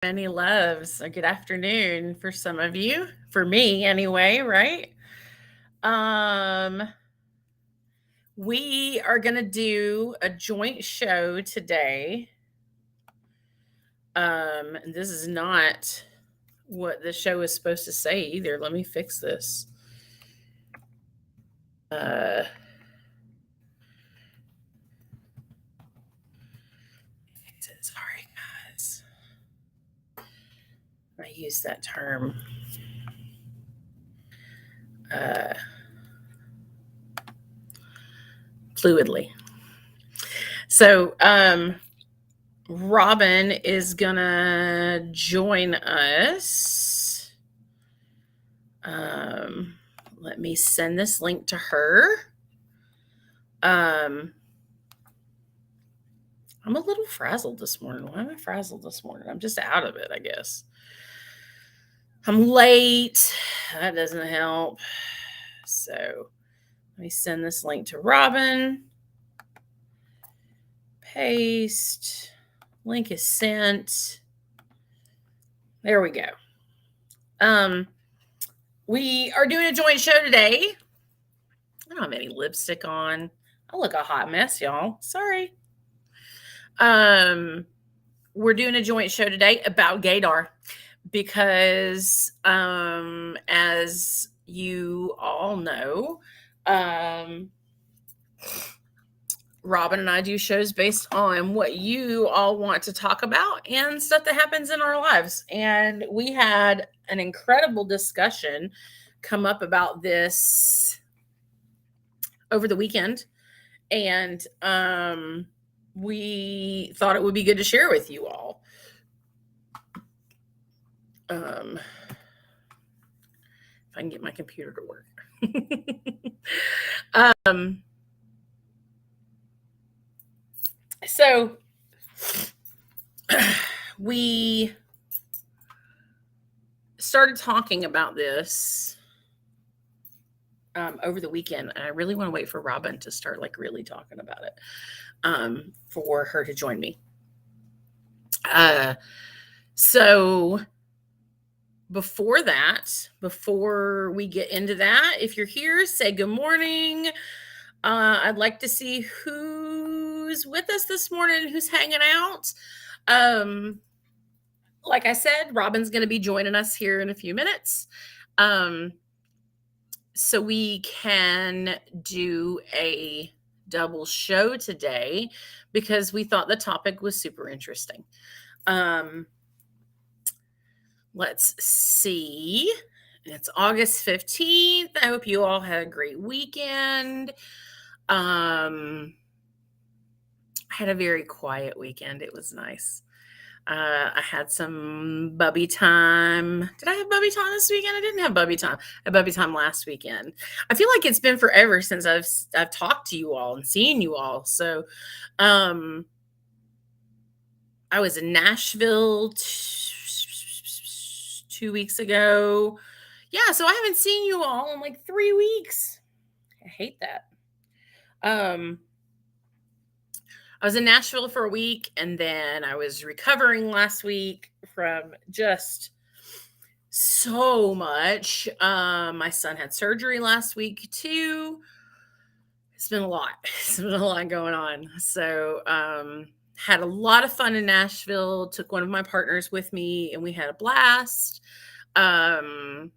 Many loves. Good afternoon for some of you. For me, anyway, right? Um, we are gonna do a joint show today. And this is not what the show is supposed to say either. Let me fix this. Uh, sorry, guys. I use that term uh, fluidly. So, Robin is gonna join us. Um, Let me send this link to her. Um, I'm a little frazzled this morning. Why am I frazzled this morning? I'm just out of it, I guess. I'm late. That doesn't help. So let me send this link to Robin. Paste. Link is sent. There we go. We are doing a joint show today. I don't have any lipstick on. I look a hot mess, y'all. Sorry. We're doing a joint show today about GAYDAR because, as you all know, Robin and I do shows based on what you all want to talk about and stuff that happens in our lives. And we had an incredible discussion come up about this over the weekend. And we thought it would be good to share with you all. If I can get my computer to work. So we started talking about this over the weekend, and I really want to wait for Robin to start really talking about it for her to join me. So before we get into that, if you're here, say good morning. I'd like to see who's with us this morning, who's hanging out. Like I said, Robin's going to be joining us here in a few minutes. So we can do a double show today because we thought the topic was super interesting. Let's see. It's August 15th. I hope you all had a great weekend. I had a very quiet weekend. It was nice. I had some bubby time. Did I have bubby time this weekend? I didn't have bubby time. I had bubby time last weekend. I feel like it's been forever since I've talked to you all and seen you all. So, I was in Nashville 2 weeks ago. Yeah, so I haven't seen you all in 3 weeks. I hate that. I was in Nashville for a week, and then I was recovering last week from just so much. My son had surgery last week too. It's been a lot. It's been a lot going on. So, had a lot of fun in Nashville. Took one of my partners with me, and we had a blast. I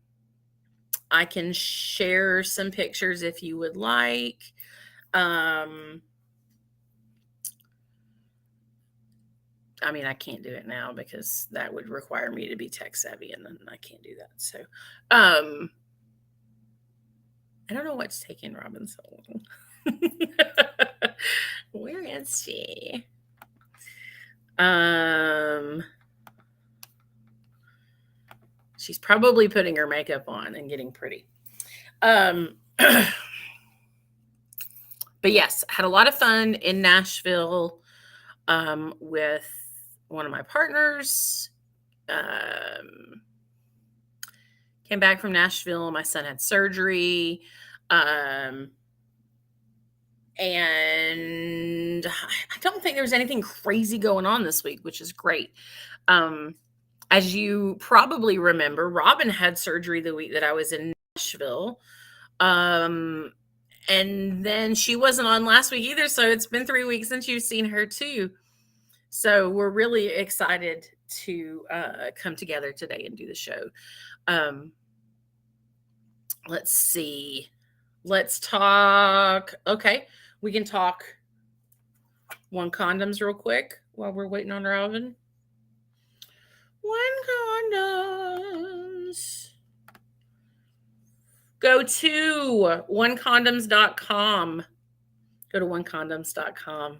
can share some pictures if you would like. I mean, I can't do it now because that would require me to be tech savvy, and then I can't do that. So, I don't know what's taking Robin so long. Where is she? She's probably putting her makeup on and getting pretty. But yes, had a lot of fun in Nashville with one of my partners. Came back from Nashville. My son had surgery. And I don't think there was anything crazy going on this week, which is great. as you probably remember, Robin had surgery the week that I was in Nashville. And then she wasn't on last week either. So it's been 3 weeks since you've seen her too. So we're really excited to come together today and do the show. Let's see. Let's talk. Okay. We can talk one condoms real quick while we're waiting on Robin. One condoms. Go to onecondoms.com. Go to onecondoms.com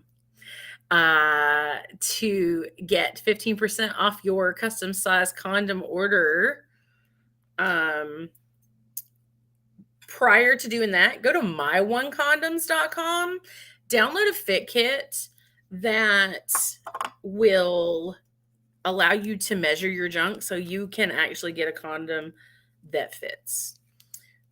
to get 15% off your custom size condom order. Prior to doing that, go to myonecondoms.com, download a fit kit that will allow you to measure your junk so you can actually get a condom that fits.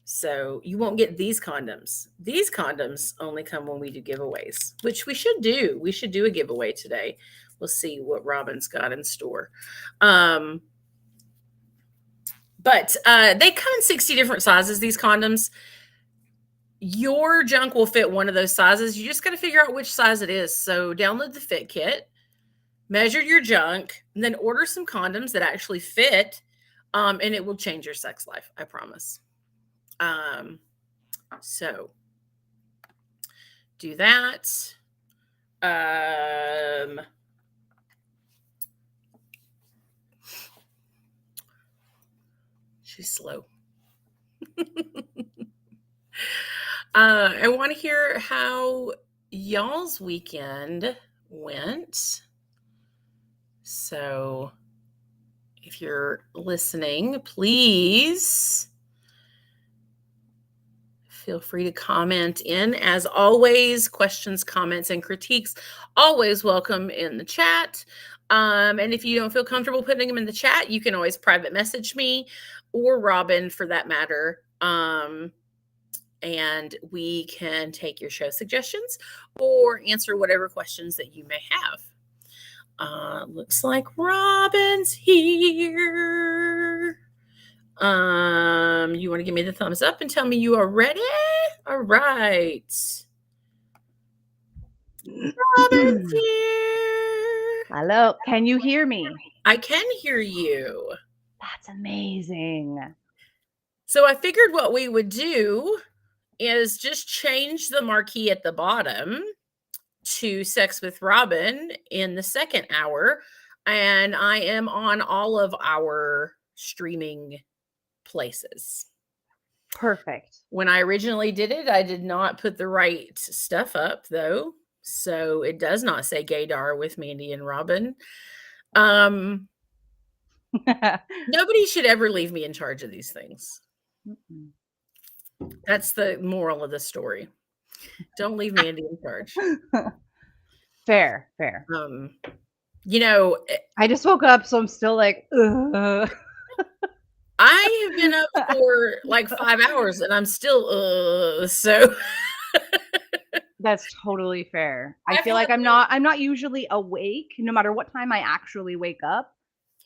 So you won't get these condoms. These condoms only come when we do giveaways, which we should do. We should do a giveaway today. We'll see what Robin's got in store. But they come in 60 different sizes, these condoms. Your junk will fit one of those sizes. You just got to figure out which size it is. So download the fit kit, measure your junk, and then order some condoms that actually fit, and it will change your sex life, I promise. So do that. She's slow. I want to hear how y'all's weekend went. So if you're listening, please feel free to comment in. As always, questions, comments, and critiques always welcome in the chat. And if you don't feel comfortable putting them in the chat, you can always private message me or Robin for that matter. And we can take your show suggestions or answer whatever questions that you may have. Looks like Robin's here. You want to give me the thumbs up and tell me you are ready? All right. Robin's here. Hello. Can you hear me? I can hear you. That's amazing. So I figured what we would do is just change the marquee at the bottom to Sex with Robin in the second hour. And I am on all of our streaming places. Perfect. When I originally did it, I did not put the right stuff up though. So it does not say GAYDAR with Mandee and Robin. Nobody should ever leave me in charge of these things. That's the moral of the story. Don't leave Mandee in charge. Fair. You know, I just woke up, so I'm still like, ugh. I have been up for like 5 hours and I'm still so That's totally fair. I feel like I'm not usually awake no matter what time I actually wake up.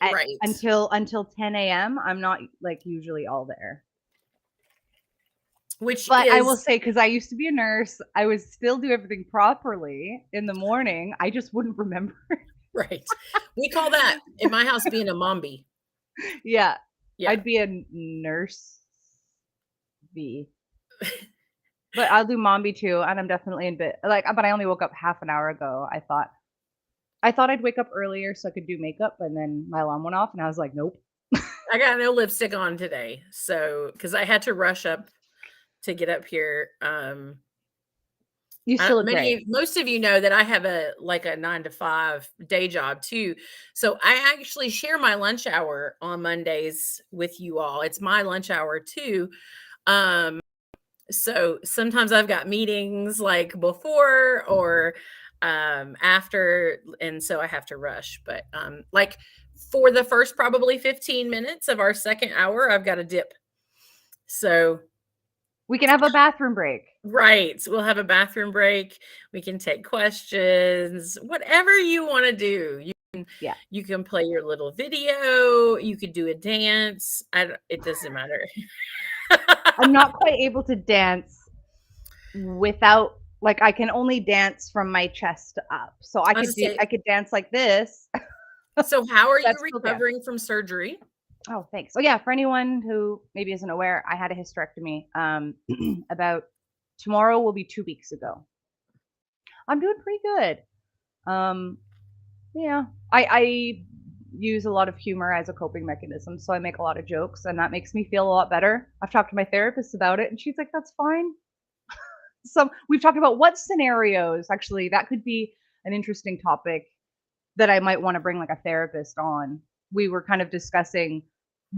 Right. Until 10 a.m. I'm not like usually all there. But I will say, because I used to be a nurse, I would still do everything properly in the morning. I just wouldn't remember. Right. We call that in my house being a mombi. Yeah. I'd be a nurse B. But I'll do mombi too, and I'm definitely in bed. But I only woke up half an hour ago. I thought I'd wake up earlier so I could do makeup, and then my alarm went off, and I was like, nope. I got no lipstick on today, so because I had to rush up to get up here. You still look great. Most of you know that I have a 9 to 5 day job too. So I actually share my lunch hour on Mondays with you all. It's my lunch hour too. So sometimes I've got meetings like before or after, and so I have to rush. But like for the first probably 15 minutes of our second hour, I've got a dip. So we can have a bathroom break. Right. We'll have a bathroom break. We can take questions, whatever you want to do. You Yeah. You can play your little video, you could do a dance. It doesn't matter. I'm not quite able to dance without like, I can only dance from my chest up. So I was gonna say, I could dance like this. so how are you That's still dance. recovering from surgery? Oh, thanks. So yeah, for anyone who maybe isn't aware, I had a hysterectomy about tomorrow will be 2 weeks ago. I'm doing pretty good. Yeah. I use a lot of humor as a coping mechanism, so I make a lot of jokes, and that makes me feel a lot better. I've talked to my therapist about it, and she's like, "That's fine." So we've talked about what scenarios actually that could be an interesting topic that I might want to bring like a therapist on. We were kind of discussing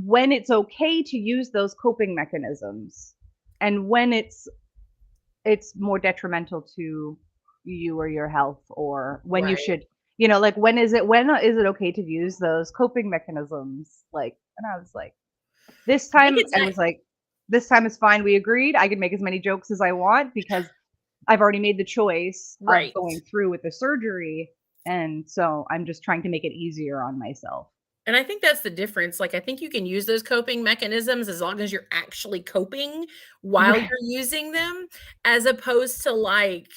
when it's okay to use those coping mechanisms and when it's more detrimental to you or your health, or when you Right. should, like when is it okay to use those coping mechanisms? Like, and I was like, this I think time it's I was like, this time is fine. We agreed. I can make as many jokes as I want because I've already made the choice of right. going through with the surgery. And so I'm just trying to make it easier on myself. And I think that's the difference. Like, I think you can use those coping mechanisms as long as you're actually coping while Right. you're using them, as opposed to like,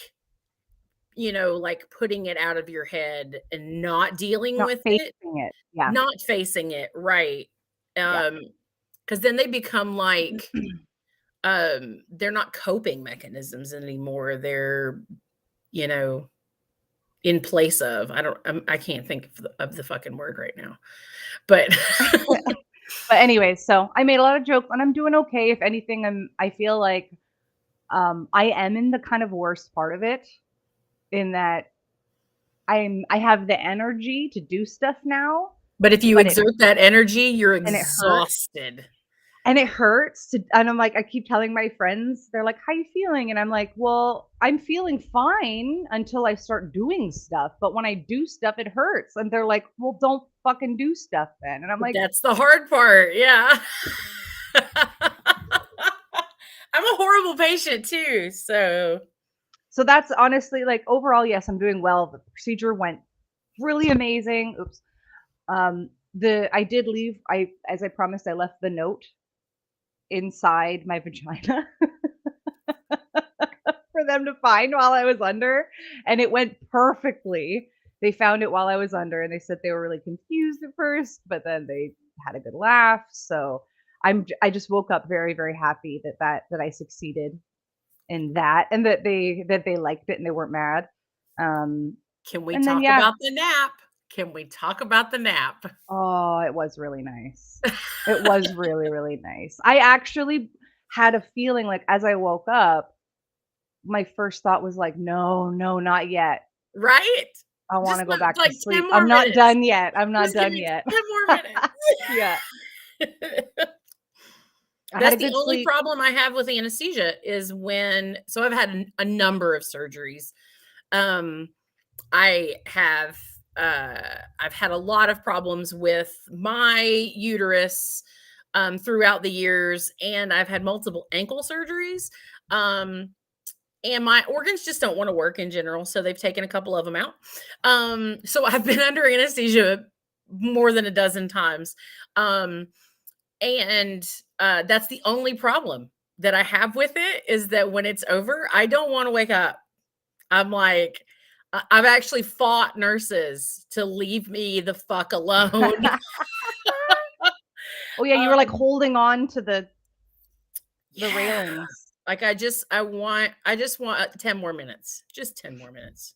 like putting it out of your head and not dealing Not with facing it, it. Yeah. not facing it, right. Yeah. Because then they become like, they're not coping mechanisms anymore. They're, you know, in place of. I can't think of the fucking word right now. But But anyways, so I made a lot of jokes and I'm doing okay. If anything, I feel like I am in the kind of worst part of it, in that I have the energy to do stuff now, but if you but it exert that energy, you're and it hurts. exhausted. And it hurts to, and I'm like, I keep telling my friends, they're like, "How you feeling?" And I'm like, "Well, I'm feeling fine until I start doing stuff. But when I do stuff, it hurts." And they're like, "Well, don't fucking do stuff then." And I'm like, That's the hard part, yeah. I'm a horrible patient too, so so that's honestly like overall, yes, I'm doing well. The procedure went really amazing. Oops. The I did leave. I As I promised, I left the note inside my vagina for them to find while I was under, and it went perfectly. They found it while I was under, and they said they were really confused at first, but then they had a good laugh. So I just woke up very, very happy that I succeeded in that, and that they liked it and they weren't mad. can we And then talk yeah, about the nap? Can we talk about the nap? oh, it was really nice. It was really, really nice. I actually had a feeling like as I woke up, my first thought was like, "No, no, not yet. Right? I wanna Just go back to like 10 sleep. I'm more not minutes. done yet. I'm not Just give done me yet." 10 more minutes. Yeah. I had That's a the good only sleep. problem I have with anesthesia is so I've had a number of surgeries. Um, I have, I've had a lot of problems with my uterus, throughout the years, and I've had multiple ankle surgeries. Um, and my organs just don't wanna work in general, so they've taken a couple of them out. So I've been under anesthesia more than a dozen times. Um, and, that's the only problem that I have with it, is that when it's over, I don't wanna wake up. I'm like, I've actually fought nurses to leave me the fuck alone. Oh, yeah, you were, like, Um, holding on to the yeah. railings. Like, I just want, 10 more minutes, just 10 more minutes.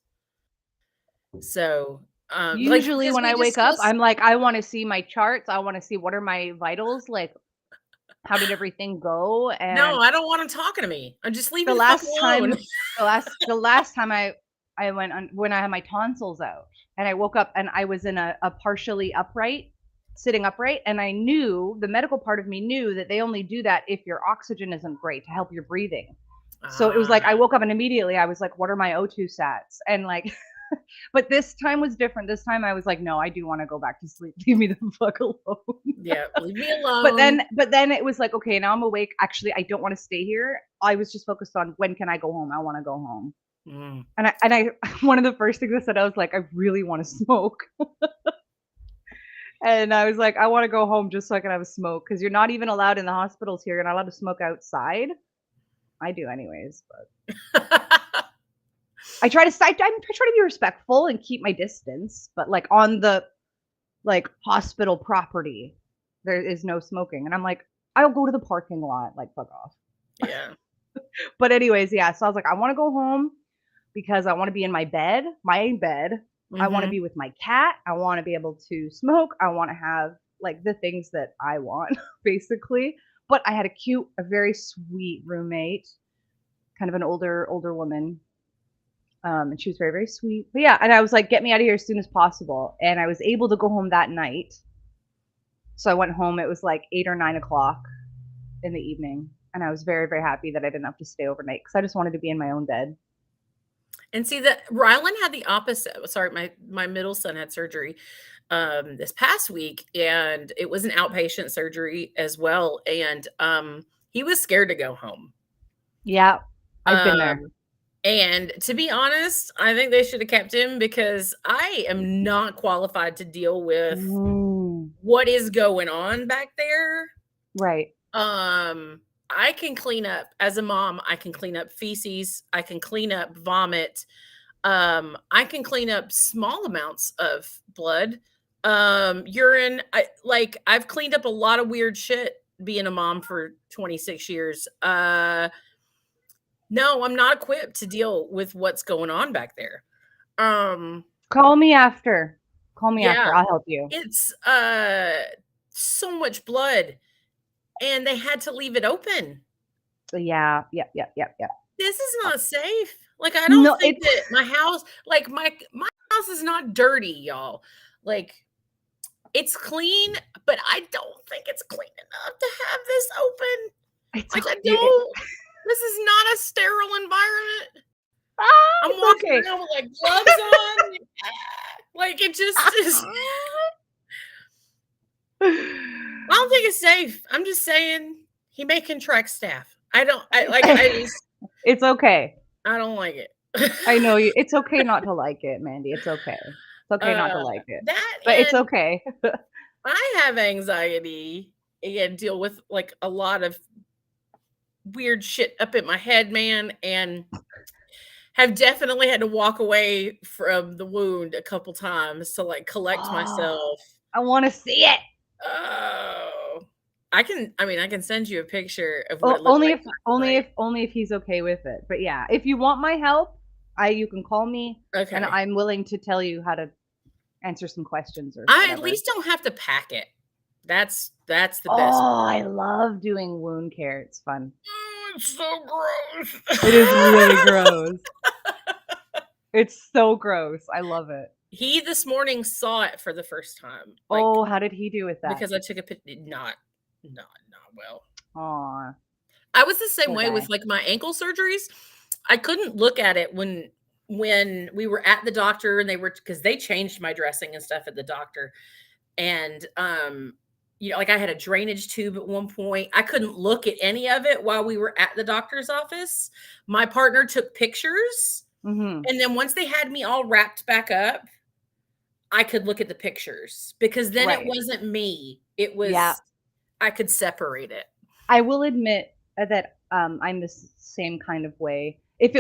So, like, Usually, because when we I wake up, discussed. I'm like, "I wanna see my charts. I wanna see what are my vitals, like, how did everything go?" No, And I don't want him talking to me. Just leave me the the fuck last alone. time the last time I went on when I had my tonsils out, and I woke up and I was in a partially upright, sitting upright, and I knew the medical part of me knew that they only do that if your oxygen isn't great to help your breathing. So it was like I Ah, woke up and immediately I was like, "What are my O2 sats?" And like, but this time was different. This time I was like, "No, I do want to go back to sleep. Leave me the fuck alone." yeah, leave me But alone. then it was like, "Okay, now I'm awake. Actually, I don't wanna stay here." I was just focused on when can I go home? I wanna go home. Mm. And I one of the first things I said, I was like, "I really wanna smoke." And I was like, "I wanna go home just so I can have a smoke," because 'cause you're not even allowed in the hospitals here, you're not allowed to smoke outside. I do anyways, but I try to be respectful and keep my distance, but, like, on the, like, hospital property, there is no smoking, and I'm like, "I'll go to the parking lot, like, fuck off." Yeah. But anyways, yeah, so I was like, "I wanna go home because I wanna be in my bed. I wanna Mhm. be with my cat. I wanna be able to smoke. I wanna have, like, the things that I want, basically." But I had a very sweet roommate, kind of an older woman, and she was very, very sweet. But yeah, and I was like, "Get me out of here as soon as possible," and I was able to go home that night. So I went home, it was like 8 or 9 o'clock in the evening, and I was very, very happy that I didn't have to stay overnight because I just wanted to be in my own bed. And see that Rylan had the opposite. Sorry, my middle son had surgery this past week, and it was an outpatient surgery as well. And he was scared to go home. Yeah, I've been there. Um, and to be honest, I think they should have kept him because I am not qualified to deal with Mm, what is going on back there. right. Um, I can clean up as a mom, I can clean up feces, I can clean up vomit. I can clean up small amounts of blood, urine. I've cleaned up a lot of weird shit being a mom for 26 years. No, I'm not equipped to deal with what's going on back there. Um, Call me after. Call me yeah, after, I'll help you. it's so much blood and they had to leave it open. So yeah, yep, yep, yep, yep. This is not safe. Like, I don't No, think that my house, like my house is not dirty, y'all. Like, it's clean, but I don't think it's clean enough to have this open. it's Like, I okay. don't. This is not a sterile environment. I'm It's walking okay. around with like gloves on. Like, it just is. I don't think it's safe. I'm just saying he may contract staph. It's okay. I don't like it. I know you it's okay not to like it, Mandy, it's okay. It's okay not to uh like it, that but it's and okay. I have anxiety and deal with like a lot of weird shit up in my head, man, and have definitely had to walk away from the wound a couple times to like collect Oh, myself. I wanna see it. Oh, I can send you a picture of what O it looked like last night. only if he's okay with it, but yeah, if you want my help, I you can call me, and Okay. I'm willing to tell you how to answer some questions or I at whatever. least don't have to pack it. That's the best. Oh, I love doing wound care, it's fun. It's so gross. It is really gross. It's so gross, I love it. He this morning saw it for the first time, like, Oh, how did he do with that? because I took a pic not well. Aw, I was the same poor way guy. with, like, my ankle surgeries. I couldn't look at it when we were at the doctor and they were because they changed my dressing and stuff at the doctor, and, like, I had a drainage tube at one point. I couldn't look at any of it while we were at the doctor's office. My partner took pictures, Mhm. and then once they had me all wrapped back up, I could look at the pictures because then it Right. wasn't me. It Yeah. was I could separate it. I will admit that, I'm the same kind of way. If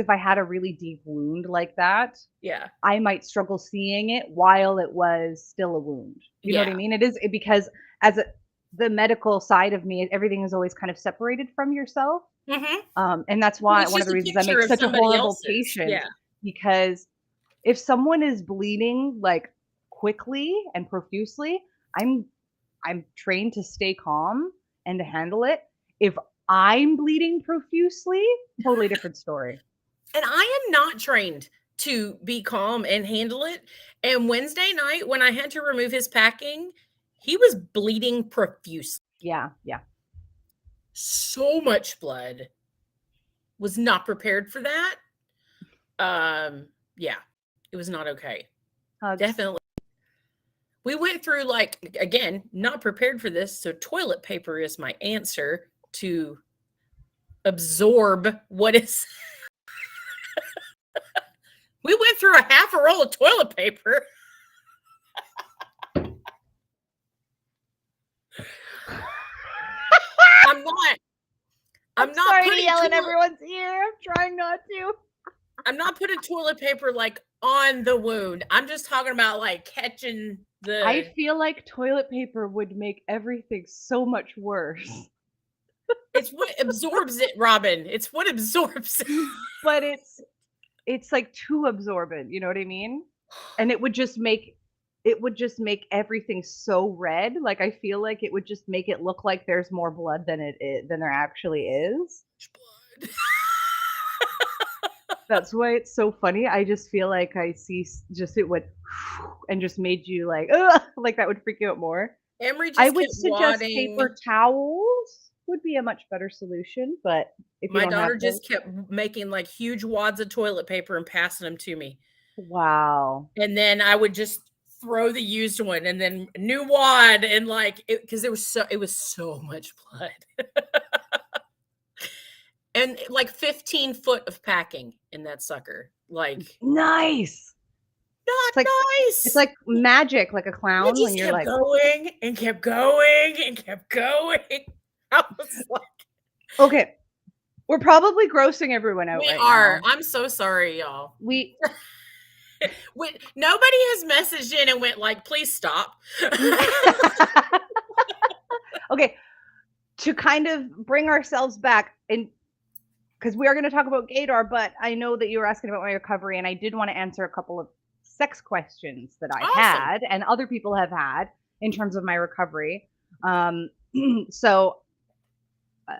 I had a really deep wound like that, Yeah. I might struggle seeing it while it was still a wound. You know what I Yeah. mean? Because as a the medical side of me, everything is always kind of separated from yourself. Mhm. And that's Well, why it's one of just the a reasons I picture make of such a somebody horrible else's. patient, Yeah. because if someone is bleeding, like, quickly and profusely, I'm I'm trained to stay calm and to handle it. If I'm bleeding profusely, totally different story. And I am not trained to be calm and handle it. And Wednesday night, when I had to remove his packing, he was bleeding profuse. Yeah, yeah. So much blood. Was not prepared for that. Yeah, it was not okay. Hugs. Definitely. We went through like again, not prepared for this, so toilet paper is my answer to absorb what is We went through a half a roll of toilet paper. I'm not sorry to yell in everyone's ear. I'm trying not to. I'm not putting toilet paper like on the wound. I'm just talking about like catching the. I feel like toilet paper would make everything so much worse. It's what absorbs it, Robin. It's what absorbs it. But it's like too absorbent, you know what I mean? And it would just make everything so red. Like I feel like it would just make it look like there's more blood than there actually is. Blood. That's why it's so funny. I just feel like I see just it went and just made you like, ugh, like that would freak you out more. Emery just I would kept suggest wadding. paper towels would be a much better solution, but if you My don't daughter have just those, kept making like huge wads of toilet paper and passing them to me. wow. And then I would just throw the used one and then new wad and like it because it was so much blood. And like 15 foot of packing in that sucker. Like nice. not It's like nice. It's like magic, like a clown It when just you're kept like going and kept going and kept going. I was like, okay, we're probably grossing everyone out we right are. now. I'm so sorry, y'all. We Nobody has messaged in and went like, please stop. okay, to kind of bring ourselves back, and because we are going to talk about GAYDAR, but I know that you were asking about my recovery, and I did want to answer a couple of sex questions that I had and other people have had in terms of my recovery. So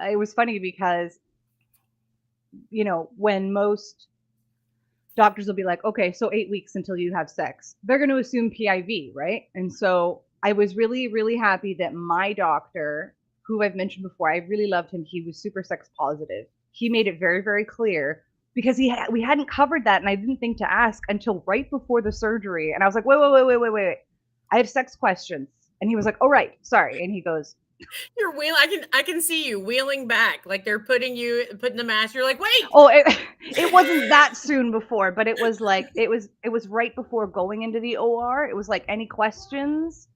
it was funny because, you know, when most doctors will be like, okay, so 8 weeks until you have sex, they're going to assume PIV, right? And so I was really, really happy that my doctor, who I've mentioned before, I really loved him. He was super sex positive. He made it very, very clear because we hadn't covered that, and I didn't think to ask until right before the surgery. And I was like, wait. I have sex questions. And he was like, oh, right, sorry. And he goes, you're wheeling. I can see you wheeling back, like they're putting the mask. You're like, wait. Oh, it wasn't that soon before, but it was like it was right before going into the OR. It was like, any questions,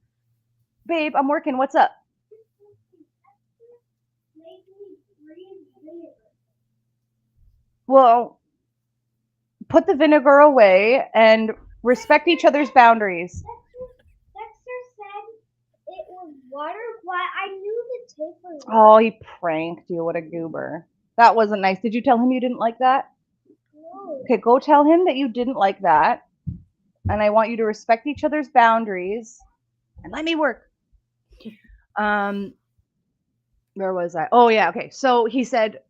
babe? I'm working. What's up? Well, put the vinegar away and respect each other's boundaries. Dexter said it was water, but I knew the tape was water. Oh, he pranked you. What a goober. That wasn't nice. Did you tell him you didn't like that? No. Okay, go tell him that you didn't like that. And I want you to respect each other's boundaries. And let me work. Where was I? Oh yeah, okay. So he said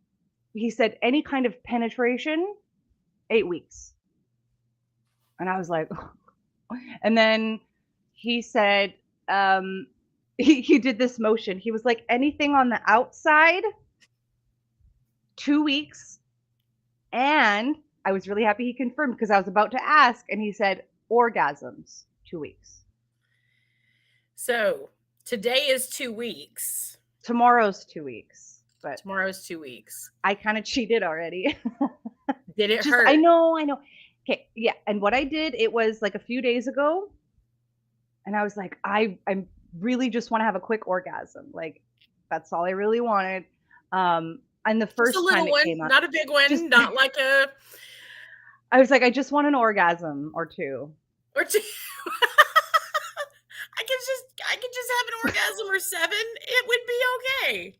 any kind of penetration, 8 weeks. And I was like, and then he said, he did this motion. He was like, anything on the outside, 2 weeks. And I was really happy he confirmed because I was about to ask, and he said orgasms, 2 weeks. So today is 2 weeks. Tomorrow's 2 weeks. But tomorrow's 2 weeks. I kind of cheated already. Did it hurt? I know. Okay, yeah. And what I did, it was like a few days ago, and I was like, I really just want to have a quick orgasm. Like, that's all I really wanted. And the first just a little time one, it came up, not a big one, not like a. I was like, I just want an orgasm or two. Or two. I could just have an orgasm or 7. It would be okay.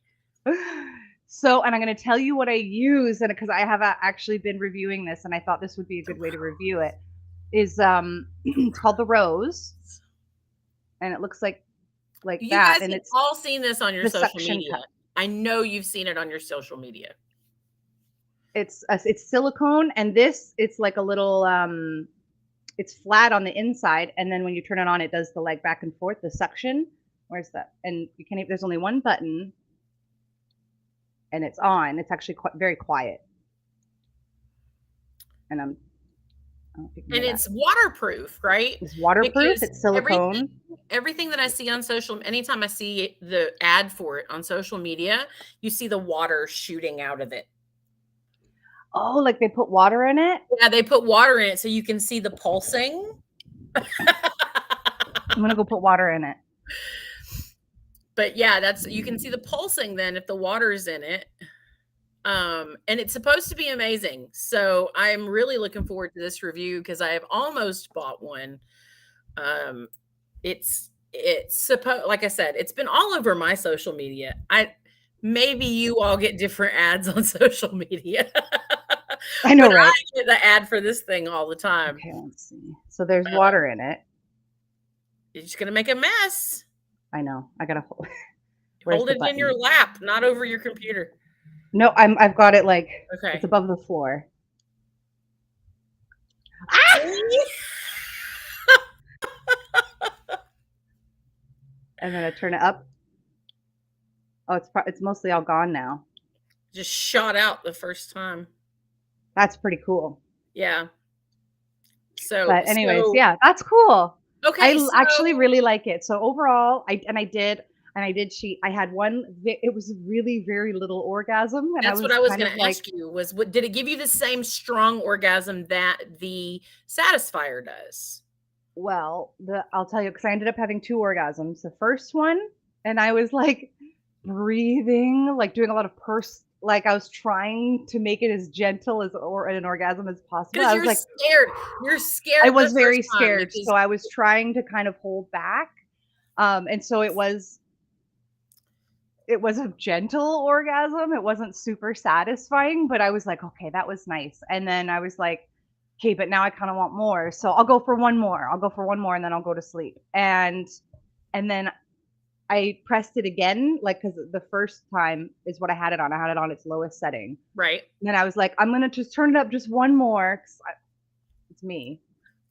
So, and I'm going to tell you what I use, and because I have actually been reviewing this, and I thought this would be a good way to review it. Is it's called the Rose, and it looks like you that. Guys and have it's all seen this on your social media. Cup. I know you've seen it on your social media. It's silicone, and this, it's like a little it's flat on the inside, and then when you turn it on, it does the like back and forth, the suction. Where's that? And you can't. There's only one button, and it's on. It's actually very quiet. And it's waterproof, right? It's waterproof. Because it's silicone. Everything that I see on anytime I see the ad for it on social media, you see the water shooting out of it. Oh, like they put water in it? Yeah, they put water in it so you can see the pulsing. I'm going to go put water in it. But yeah, you can see the pulsing then if the water's in it. And it's supposed to be amazing. So I'm really looking forward to this review because I have almost bought one. It's supposed, like I said, it's been all over my social media. Maybe you all get different ads on social media. I know, but right? I get the ad for this thing all the time. Okay, let's see. So there's water in it. You're just gonna make a mess. I know. I gotta hold it in your lap, not over your computer. No, I've got it like okay. It's above the floor. And then I turn it up. Oh, it's mostly all gone now. Just shot out the first time. That's pretty cool. Yeah. So, but anyways, yeah, that's cool. Okay, I actually really like it. So overall, I did cheat. I had one. It was really very little orgasm, and that's what I was going to ask you. Was did it give you the same strong orgasm that the Satisfier does? Well, I'll tell you, because I ended up having 2 orgasms. The first one, and I was like breathing, like doing a lot of like I was trying to make it as gentle as an orgasm as possible. Because you're like scared. You're scared. I was very scared, so I was trying to kind of hold back. And so it was a gentle orgasm. It wasn't super satisfying, but I was like, okay, that was nice. And then I was like, okay, but now I kind of want more. So I'll go for one more. And then I'll go to sleep. And then I pressed it again, like, because the first time is what I had it on. I had it on its lowest setting. Right. And then I was like, I'm going to just turn it up just one more. It's me.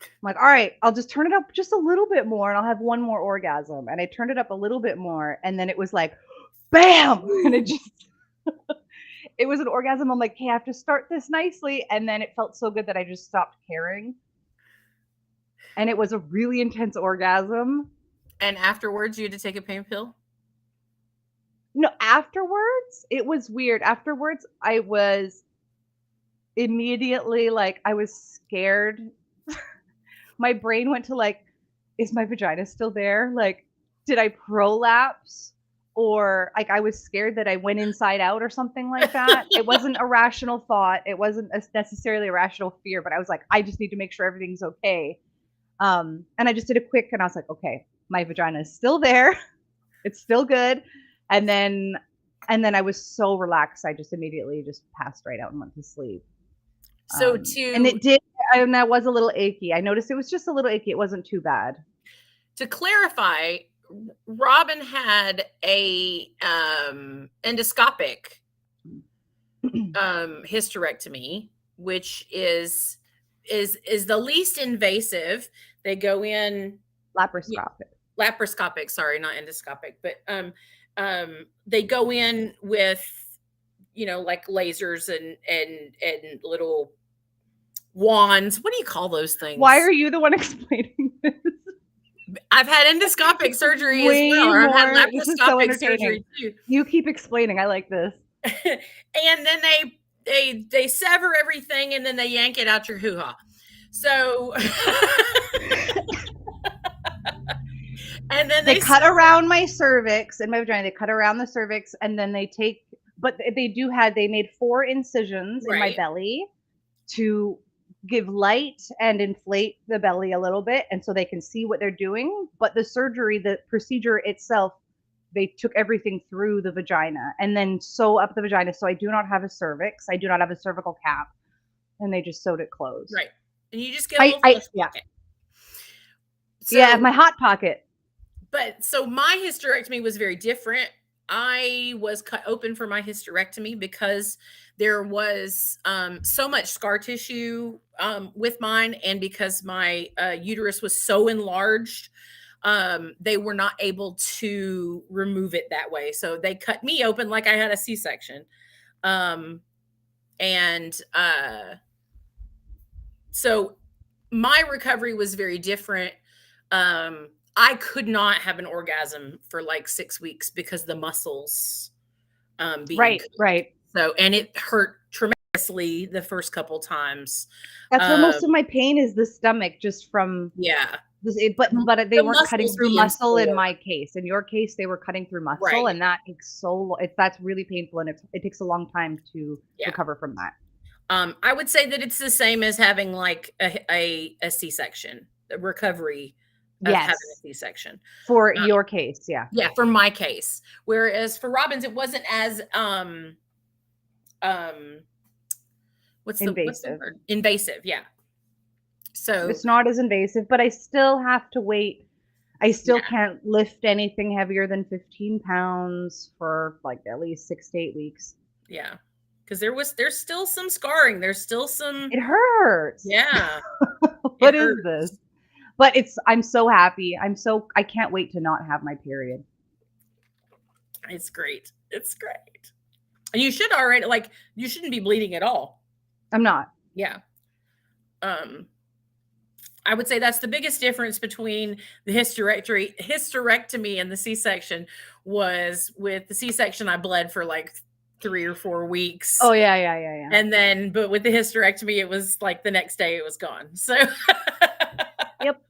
I'm like, all right, I'll just turn it up just a little bit more and I'll have one more orgasm. And I turned it up a little bit more. And then it was like, bam! And it just, it was an orgasm. I'm like, hey, I have to start this nicely. And then it felt so good that I just stopped caring. And it was a really intense orgasm. And afterwards, you had to take a pain pill? No, afterwards, it was weird. Afterwards, I was immediately like, I was scared. My brain went to like, is my vagina still there? Like, did I prolapse? Or like, I was scared that I went inside out or something like that. It wasn't a rational thought. It wasn't necessarily a rational fear, but I was like, I just need to make sure everything's okay. And I just did a quick, and I was like, okay, my vagina is still there. It's still good. And then I was so relaxed. I just immediately just passed right out and went to sleep. So and that was a little achy. I noticed it was just a little achy. It wasn't too bad. To clarify, Robin had a endoscopic hysterectomy, which is the least invasive. They go in laparoscopic, sorry, not endoscopic, but they go in with, like lasers and little wands. What do you call those things? Why are you the one explaining this? I've had endoscopic surgery as well. Or I've had laparoscopic surgery too. You keep explaining. I like this. And then they sever everything and then they yank it out your hoo-ha. So and then they cut around my cervix and my vagina. They cut around the cervix, and then they made 4 incisions in my belly to give light and inflate the belly a little bit, and so they can see what they're doing. But the procedure itself, they took everything through the vagina and then sew up the vagina. So I do not have a cervix. I do not have a cervical cap, and they just sewed it closed. Right. And you just get a little flesh pocket. So, yeah, my hot pocket. But so my hysterectomy was very different. I was cut open for my hysterectomy because there was so much scar tissue with mine, and because my uterus was so enlarged, they were not able to remove it that way. So they cut me open like I had a C-section. So my recovery was very different. I could not have an orgasm for like 6 weeks because the muscles being right. So, and it hurt tremendously. the first couple times. That's where most of my pain is, the stomach, just from but they The weren't cutting muscles through being muscle in sore. my case. In your case, they were cutting through muscle, Right. and that takes that's really painful, and it takes a long time to recover from that. I would say that it's the same as having like a C-section, the recovery of having a C-section. For your case, yeah. Yeah, for my case. Whereas for Robin's, it wasn't as what's the word? Invasive, yeah. So it's not as invasive, but I still have to wait. I still can't lift anything heavier than 15 pounds for like at least 6 to 8 weeks. Yeah. Because there's still some scarring. There's still some. It hurts. Yeah. What is this? But I'm so happy. I can't wait to not have my period. It's great. It's great. And you should already, like, you shouldn't be bleeding at all. I'm not. Yeah. I would say that's the biggest difference between the hysterectomy and the C-section. Was with the C-section, I bled for like 3 or 4 weeks. Oh yeah. And then, but with the hysterectomy, it was like the next day it was gone. So yep.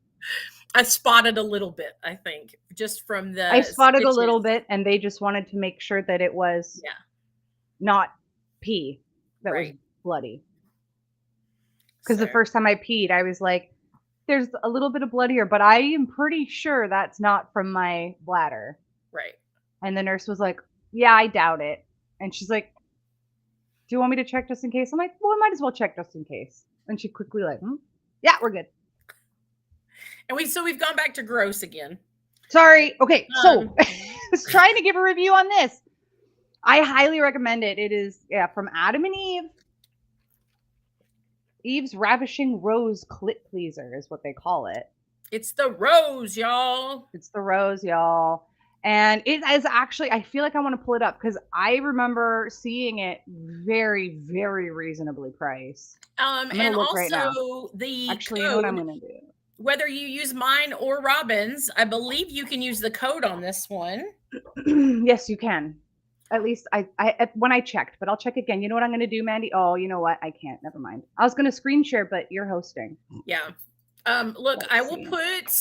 I spotted a little bit, I think, just from the I spotted stitches. a little bit, and they just wanted to make sure that it was not pee that was bloody. Because the first time I peed, I was like, there's a little bit of blood here, but I am pretty sure that's not from my bladder. Right. And the nurse was like, yeah, I doubt it. And she's like, do you want me to check just in case? I'm like, well, I might as well check just in case. And she quickly like, yeah, we're good. And we've gone back to gross again. Sorry. Okay. So I was trying to give a review on this. I highly recommend it. It is from Adam and Eve. Eve's Ravishing Rose Clit Pleaser is what they call it. It's the rose, y'all. It's the rose, y'all. And it is actually, I feel like I want to pull it up because I remember seeing it very, very reasonably priced. And also actually, you know what I'm going to do? Whether you use mine or Robin's, I believe you can use the code on this one. Yes, you can. At least I when I checked, but I'll check again. You know what I'm going to do, Mandee? Oh, you know what? I can't. Never mind. I was going to screen share, but you're hosting. Yeah. Look, I will put.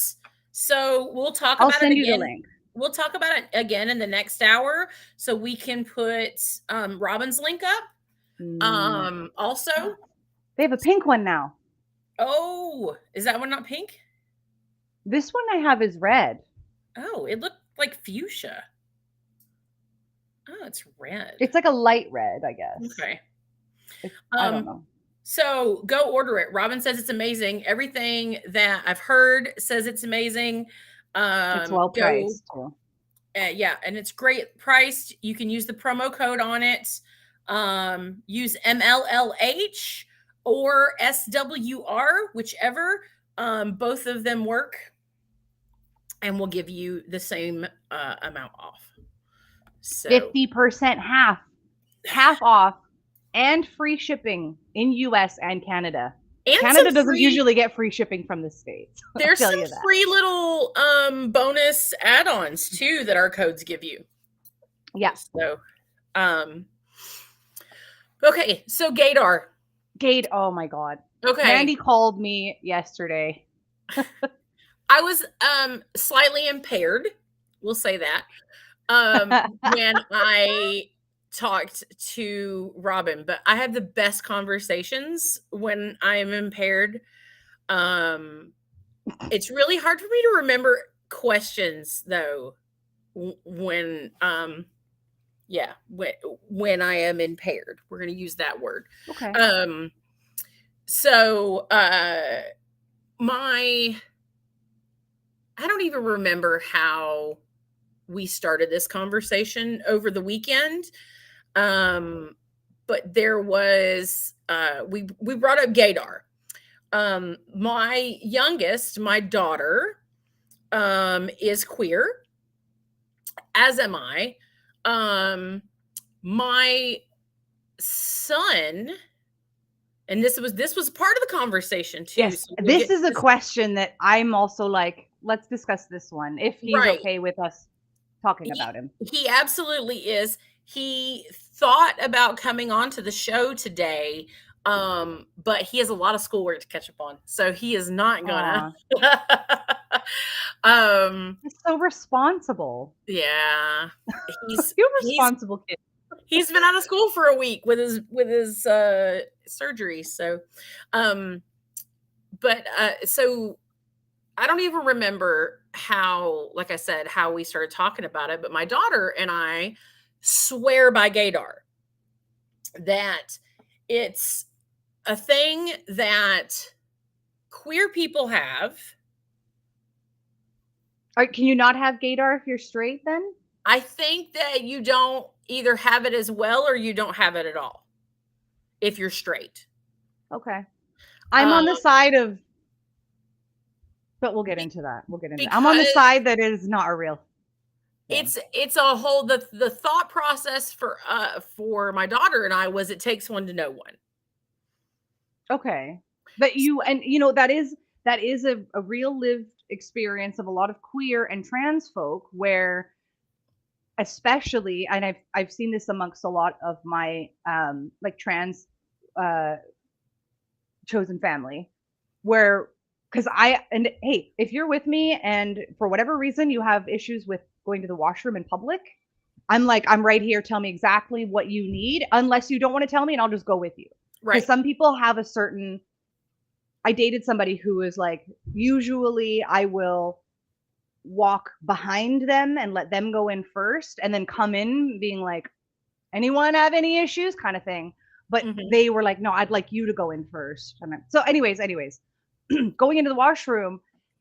So we'll talk I'll about it send again. you the link. We'll talk about it again in the next hour, so we can put Robin's link up. Also, they have a pink one now. Oh, is that one not pink? This one I have is red. Oh, it looked like fuchsia. Oh, it's red. It's like a light red, I guess. Okay. I don't know. So go order it. Robin says it's amazing. Everything that I've heard says it's amazing. It's well priced too. Yeah, and it's great priced. You can use the promo code on it. Use MLLH or SWR, whichever. Both of them work, and we'll give you the same amount off. So 50% half off, and free shipping in US and Canada. And Canada doesn't usually get free shipping from the States. There's some free little bonus add-ons too that our codes give you. Yeah. So okay, so GAYDAR. Oh my God. Okay. Mandee called me yesterday. I was slightly impaired. We'll say that. When I talked to Robin, but I have the best conversations when I am impaired. It's really hard for me to remember questions though when when I am impaired. We're going to use that word. Okay. So I don't even remember how we started this conversation over the weekend. But there was, we brought up GAYDAR. My youngest, my daughter, is queer, as am I. My son, and this was part of the conversation too. Yes, so this is a question that I'm also like, let's discuss this one if he's okay with us talking about him. He absolutely is. he thought about coming on to the show today, but he has a lot of schoolwork to catch up on, so he is not gonna. He's so responsible. Yeah, You're a responsible kid. He's been out of school for a week with his surgery. So, so I don't even remember how, like I said, how we started talking about it. But my daughter and I swear by GAYDAR, that it's a thing that queer people have. Can you not have GAYDAR if you're straight then? I think that you don't either have it as well or you don't have it at all if you're straight. Okay. I'm on the side of, but we'll get into that. I'm on the side that is not a real thing. It's a whole, the thought process for my daughter and I was it takes one to know one. Okay. But that is a real lived experience of a lot of queer and trans folk, where especially, and I've seen this amongst a lot of my like trans chosen family, where, because hey, if you're with me and for whatever reason you have issues with going to the washroom in public, I'm right here, tell me exactly what you need, unless you don't want to tell me, and I'll just go with you. Right. Because some people have a certain, I dated somebody who was like, usually I will walk behind them and let them go in first and then come in being like, anyone have any issues kind of thing. But they were like, no, I'd like you to go in first. So anyways, going into the washroom,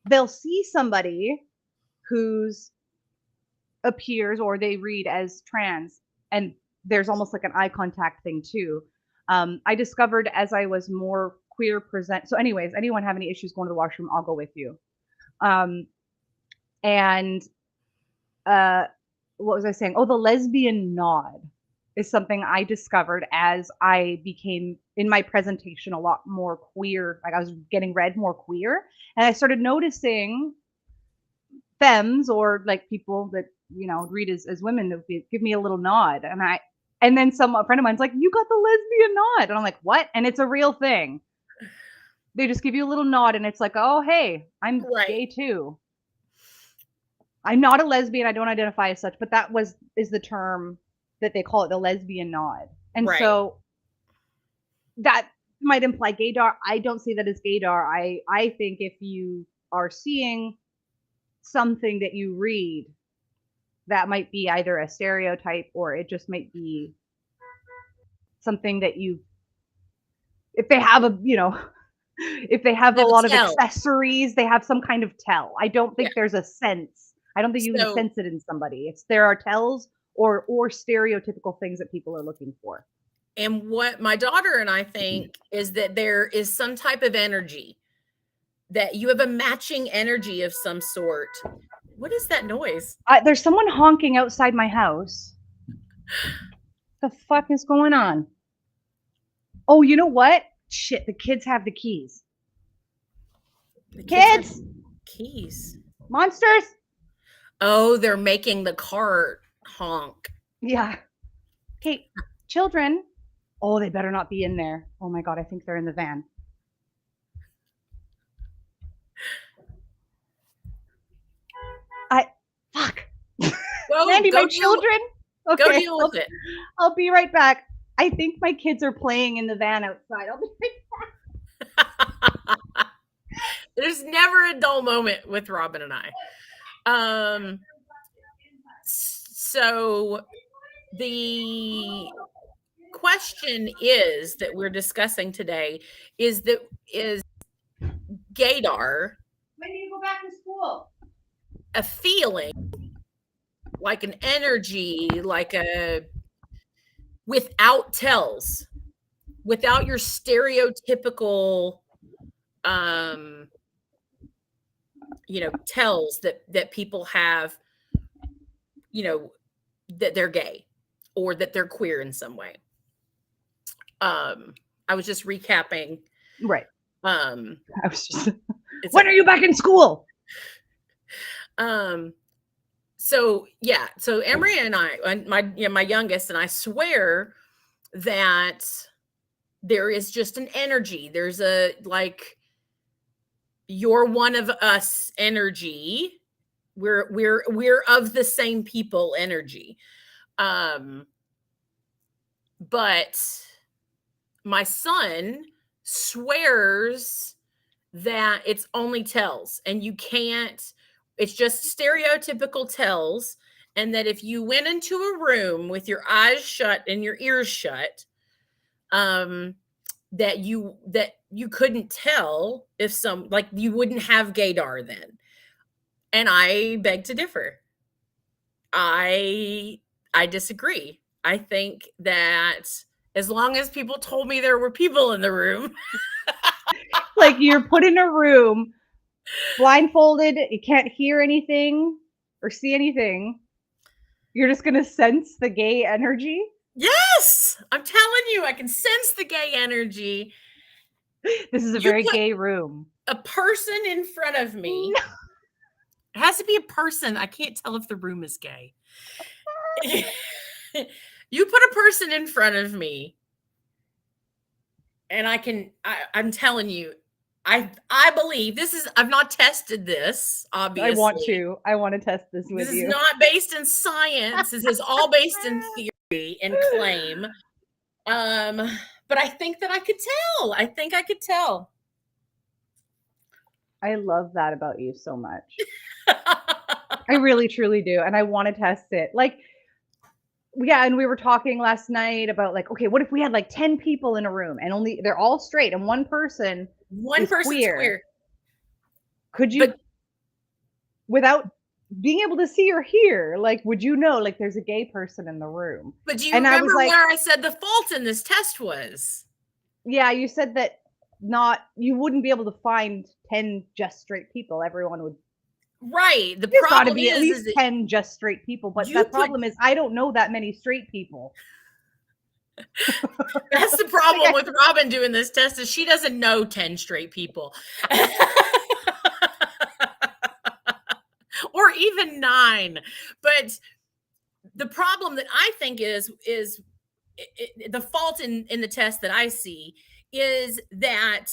they'll see somebody who's appears or they read as trans, and there's almost like an eye contact thing too. I discovered as I was more queer present. So anyways, anyone have any issues going to the washroom, I'll go with you. And what was I saying? Oh, the lesbian nod is something I discovered as I became in my presentation a lot more queer. Like I was getting read more queer, and I started noticing femmes or like people that read as women that give me a little nod, and then a friend of mine's like, "You got the lesbian nod," and I'm like, "What?" And it's a real thing. They just give you a little nod, and it's like, "Oh, hey, I'm gay too. I'm not a lesbian. I don't identify as such," but that is the term that they call it, the lesbian nod. And so that might imply gaydar. I don't see that as gaydar. I think if you are seeing something that you read, that might be either a stereotype or it just might be something that if they have if they have a lot of accessories, they have some kind of tell. I don't think there's a sense. I don't think you can sense it in somebody. There are tells or stereotypical things that people are looking for. And what my daughter and I think is that there is some type of energy, that you have a matching energy of some sort. What is that noise? There's someone honking outside my house. The fuck is going on? Oh, you know what? Shit, the kids have the keys. The kids! Keys. Monsters! Oh, they're making the cart honk. Yeah. Okay, children. Oh, they better not be in there. Oh my God, I think they're in the van. Fuck. Mandy, my children. Okay, go deal with it. I'll be right back. I think my kids are playing in the van outside. I'll be right back. There's never a dull moment with Robin and I. So the question that we're discussing today is gaydar. When do you go back to school? A feeling, like an energy, like without tells, without your stereotypical tells that people have, that they're gay or that they're queer in some way. I was just recapping. Right. I was just when are you back in school? So yeah, so Emery and I, and my youngest, and I swear that there is just an energy. There's a like you're one of us energy. We're of the same people energy. But my son swears that it's only tells and you can't, it's just stereotypical tells, and that if you went into a room with your eyes shut and your ears shut, that you couldn't tell if some, like, you wouldn't have gaydar then. And I beg to differ. I disagree. I think that as long as people told me there were people in the room. Like, you're put in a room, blindfolded, you can't hear anything or see anything. You're just gonna sense the gay energy? Yes! I'm telling you, I can sense the gay energy. This is a very gay room. A person in front of me. No. It has to be a person. I can't tell if the room is gay. You put a person in front of me, and I'm telling you, I believe this is, I've not tested this, obviously. I want to test this with you. This is not based in science. This is all based in theory and claim. But I think that I could tell. I think I could tell. I love that about you so much. I really, truly do. And I want to test it. Like, yeah, and we were talking last night about, like, okay, what if we had like 10 people in a room and they're all straight and one person's queer. Could you, without being able to see or hear, like, would you know, like, there's a gay person in the room? But do you remember where I said the fault in this test was? Yeah, you said that you wouldn't be able to find 10 just straight people. Everyone would. Right. The There's problem got to be at least 10 just straight people, but the problem is I don't know that many straight people. That's the problem with Robin doing this test, is she doesn't know 10 straight people. Or even 9. But the problem that I think is the fault in the test that I see is that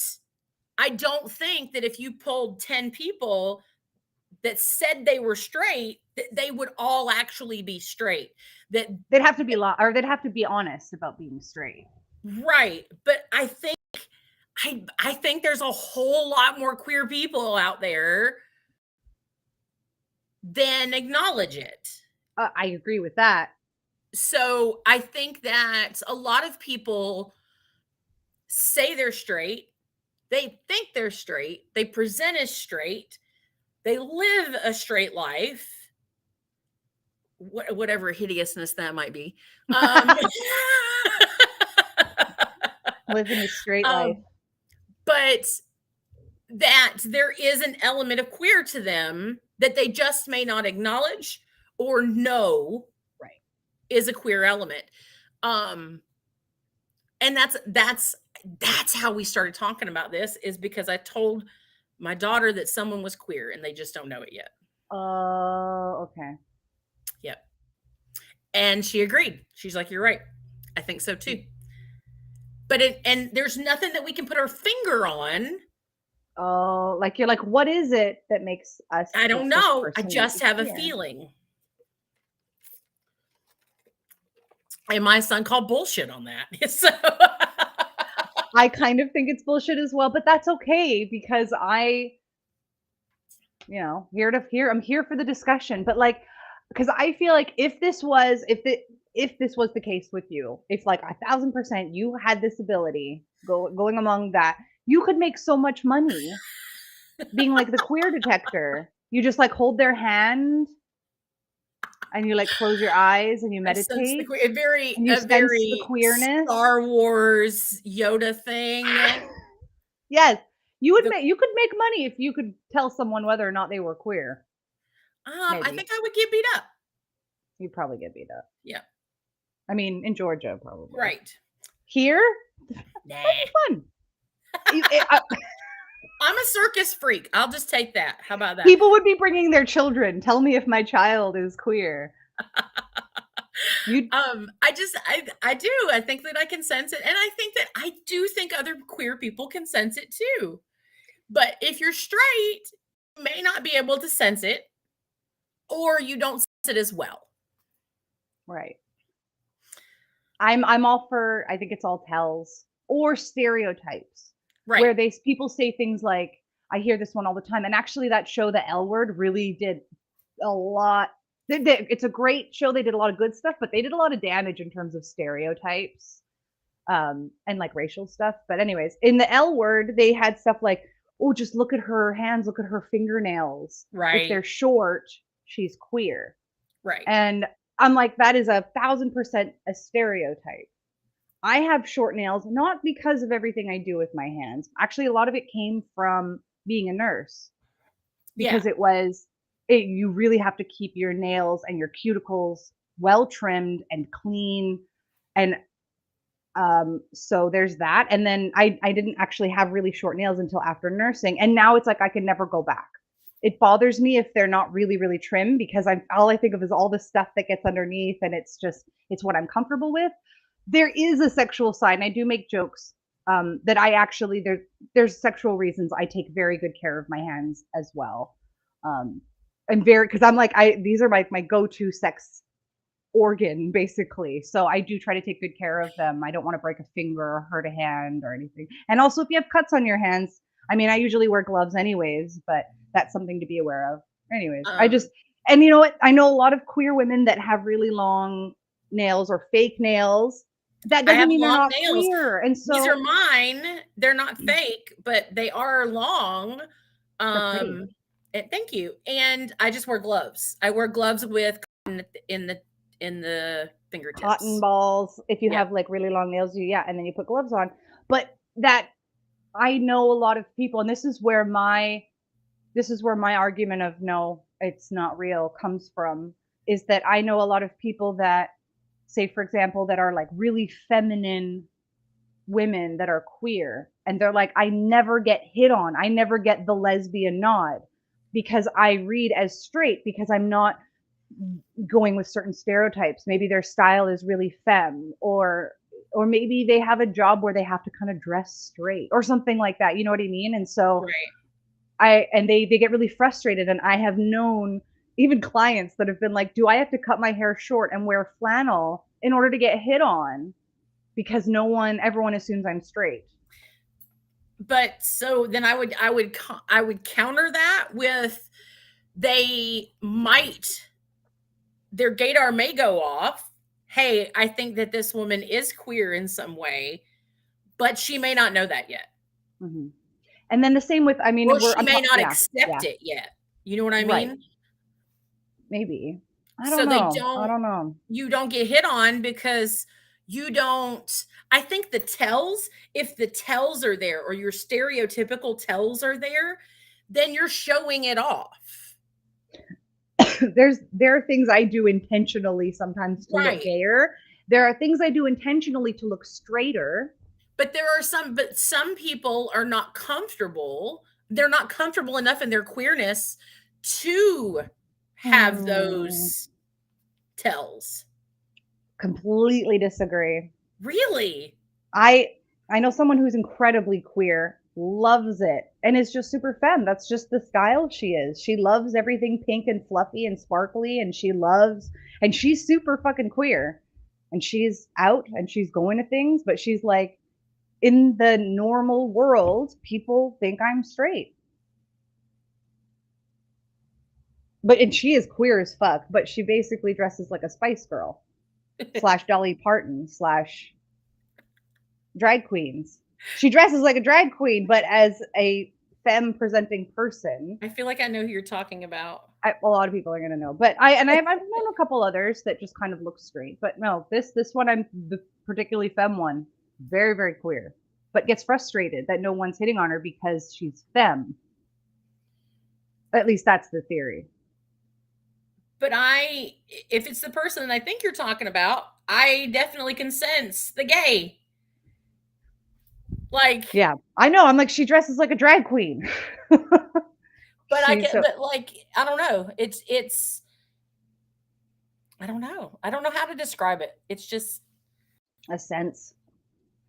I don't think that if you pulled 10 people that said they were straight, that they would all actually be straight. That they'd have to be or they'd have to be honest about being straight. Right. But I think there's a whole lot more queer people out there than acknowledge it. I agree with that. So I think that a lot of people say they're straight. They think they're straight. They present as straight. They live a straight life, whatever hideousness that might be. Living a straight life. But that there is an element of queer to them that they just may not acknowledge or know is a queer element. And that's how we started talking about this, is because I told my daughter that someone was queer and they just don't know it yet. Oh, okay. Yep. And she agreed. She's like, you're right. I think so too. But and there's nothing that we can put our finger on. Oh, like, you're like, what is it that makes us? I don't know. I just have a feeling. And my son called bullshit on that. So I kind of think it's bullshit as well, but that's okay, because I'm here for the discussion. But, like, because I feel like if this was the case with you, if like 1,000% you had this ability going among that, you could make so much money being like the queer detector. You just like hold their hand and you like close your eyes and you meditate. A very the queerness. Star Wars Yoda thing. Yes, you could make money if you could tell someone whether or not they were queer. I think I would get beat up. You'd probably get beat up. Yeah. I mean, in Georgia, probably. Right. Here? Nah. That'd be fun. I'm a circus freak. I'll just take that. How about that? People would be bringing their children. Tell me if my child is queer. I do. I think that I can sense it. And I do think other queer people can sense it too. But if you're straight, you may not be able to sense it, or you don't sense it as well. Right. I'm all for, I think it's all tells or stereotypes. Right. Where people say things like, I hear this one all the time. And actually that show, The L Word, really did a lot. It's a great show. They did a lot of good stuff, but they did a lot of damage in terms of stereotypes and like racial stuff. But anyways, in The L Word, they had stuff like, oh, just look at her hands, look at her fingernails. Right. If they're short, she's queer. Right. And I'm like, that is 1,000% a stereotype. I have short nails, not because of everything I do with my hands. Actually, a lot of it came from being a nurse. Because you really have to keep your nails and your cuticles well trimmed and clean. And so there's that. And then I didn't actually have really short nails until after nursing. And now it's like I can never go back. It bothers me if they're not really, really trim, because all I think of is all the stuff that gets underneath, and it's what I'm comfortable with. There is a sexual side, and I do make jokes that I actually, there's sexual reasons I take very good care of my hands as well. Because I'm like, these are my go-to sex organ, basically. So I do try to take good care of them. I don't want to break a finger or hurt a hand or anything. And also, if you have cuts on your hands, I mean, I usually wear gloves anyways, but that's something to be aware of. Anyways, and you know what? I know a lot of queer women that have really long nails or fake nails. That doesn't mean they're not queer. And so these are mine. They're not fake, but they are long. Thank you. And I just wear gloves. I wear gloves with in the fingertips. Cotton balls. If you have like really long nails, and then you put gloves on. But that, I know a lot of people, and this is where my argument of no, it's not real comes from, is that I know a lot of people that say, for example, that are like really feminine women that are queer, and they're like, I never get hit on. I never get the lesbian nod because I read as straight, because I'm not going with certain stereotypes. Maybe their style is really femme, or maybe they have a job where they have to kind of dress straight or something like that. You know what I mean? And so they get really frustrated. And I have known even clients that have been like, do I have to cut my hair short and wear flannel in order to get hit on? Because everyone assumes I'm straight. But so then I would counter that with, their gaydar may go off. Hey, I think that this woman is queer in some way, but she may not know that yet. Mm-hmm. And then the same with, or she may not accept it yet. You know what I mean? Right. Maybe. I don't know. You don't get hit on because you don't. I think if the tells are there, or your stereotypical tells are there, then you're showing it off. There are things I do intentionally sometimes to look gayer. There are things I do intentionally to look straighter. But some people are not comfortable. They're not comfortable enough in their queerness to have those tells. Completely disagree. Really? I know someone who's incredibly queer, loves it, and is just super femme. That's just the style she is. She loves everything pink and fluffy and sparkly, and she's super fucking queer. And she's out and she's going to things, but she's like, in the normal world, people think I'm straight. And she is queer as fuck, but she basically dresses like a Spice Girl / Dolly Parton / drag queens. She dresses like a drag queen, but as a femme presenting person. I feel like I know who you're talking about. A lot of people are going to know, but I've known a couple others that just kind of look straight, but no, this one, I'm the particularly femme one, very, very queer, but gets frustrated that no one's hitting on her because she's femme. At least that's the theory. But if it's the person that I think you're talking about, I definitely can sense the gay. Like, yeah, I know. I'm like, she dresses like a drag queen. but I get, but like, I don't know. It's, I don't know. I don't know how to describe it. It's just a sense.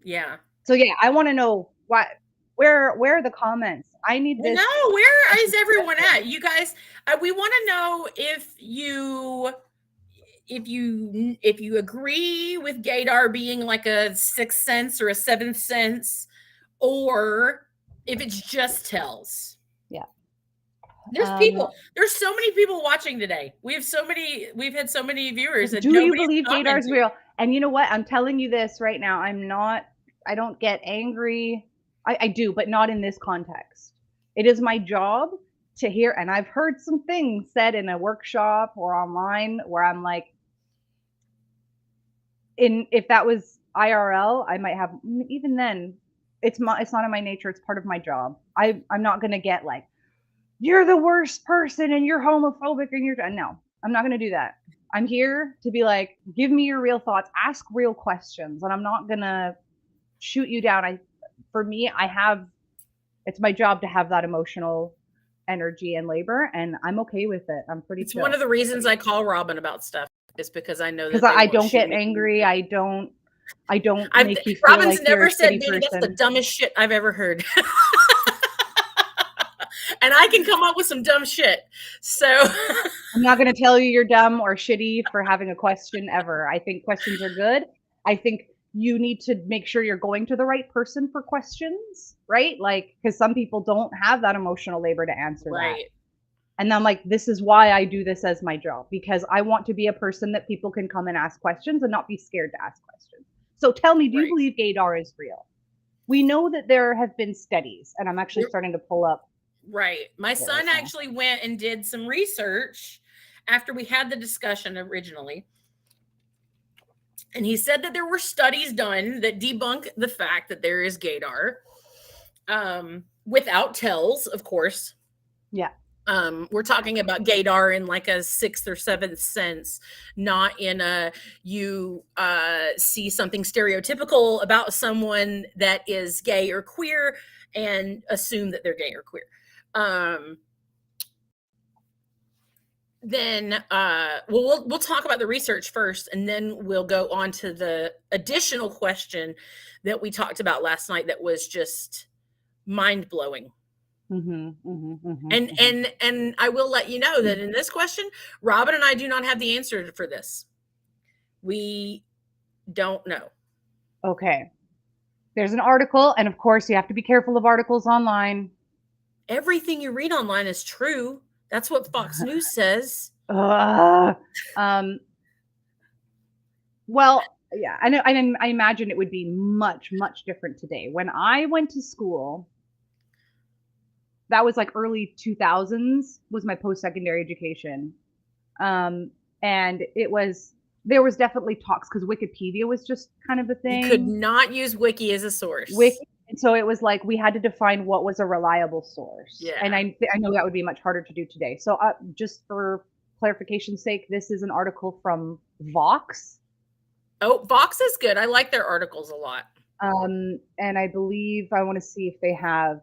Yeah. So yeah, I want to know where are the comments? I need this. No, where is everyone at? You guys, we want to know if you agree with GAYDAR being like a sixth sense or a seventh sense, or if it's just tells. Yeah. There's so many people watching today. We've had so many viewers. Do you believe GAYDAR is real? And you know what? I'm telling you this right now. I don't get angry. I do, but not in this context. It is my job to hear, and I've heard some things said in a workshop or online where I'm like, if that was IRL, I might have, even then, it's not in my nature. It's part of my job. I'm not going to get like, you're the worst person and you're homophobic and no, I'm not going to do that. I'm here to be like, give me your real thoughts, ask real questions, and I'm not going to shoot you down. For me, it's my job to have that emotional energy and labor, and I'm okay with it. I'm pretty chill. One of the reasons I call Robin about stuff is because I know that I don't get angry. I don't make you feel Robin's like never said, "Baby, that's the dumbest shit I've ever heard." And I can come up with some dumb shit. So I'm not going to tell you you're dumb or shitty for having a question ever. I think questions are good. I think you need to make sure you're going to the right person for questions, right? Like, because some people don't have that emotional labor to answer that. And I'm like, this is why I do this as my job, because I want to be a person that people can come and ask questions and not be scared to ask questions. So tell me, do you believe GAYDAR is real? We know that there have been studies, and I'm actually starting to pull up. Right. My son actually went and did some research after we had the discussion originally. And he said that there were studies done that debunk the fact that there is GAYDAR, without tells, of course. Yeah. We're talking about GAYDAR in like a sixth or seventh sense, not in a you see something stereotypical about someone that is gay or queer and assume that they're gay or queer. Then we'll talk about the research first, and then we'll go on to the additional question that we talked about last night that was just mind-blowing. And I will let you know that in this question, Robin and I do not have the answer for this. We don't know. Okay. There's an article, and of course you have to be careful of articles online. Everything you read online is true. That's what Fox News says. Well, yeah, I know. I imagine it would be much, much different today. When I went to school, that was like early 2000s was my post-secondary education. And there was definitely talks, because Wikipedia was just kind of a thing. You could not use Wiki as a source. And so it was like we had to define what was a reliable source. Yeah. And I know that would be much harder to do today. So just for clarification's sake, this is an article from Vox. Oh, Vox is good. I like their articles a lot. And I believe, I want to see if they have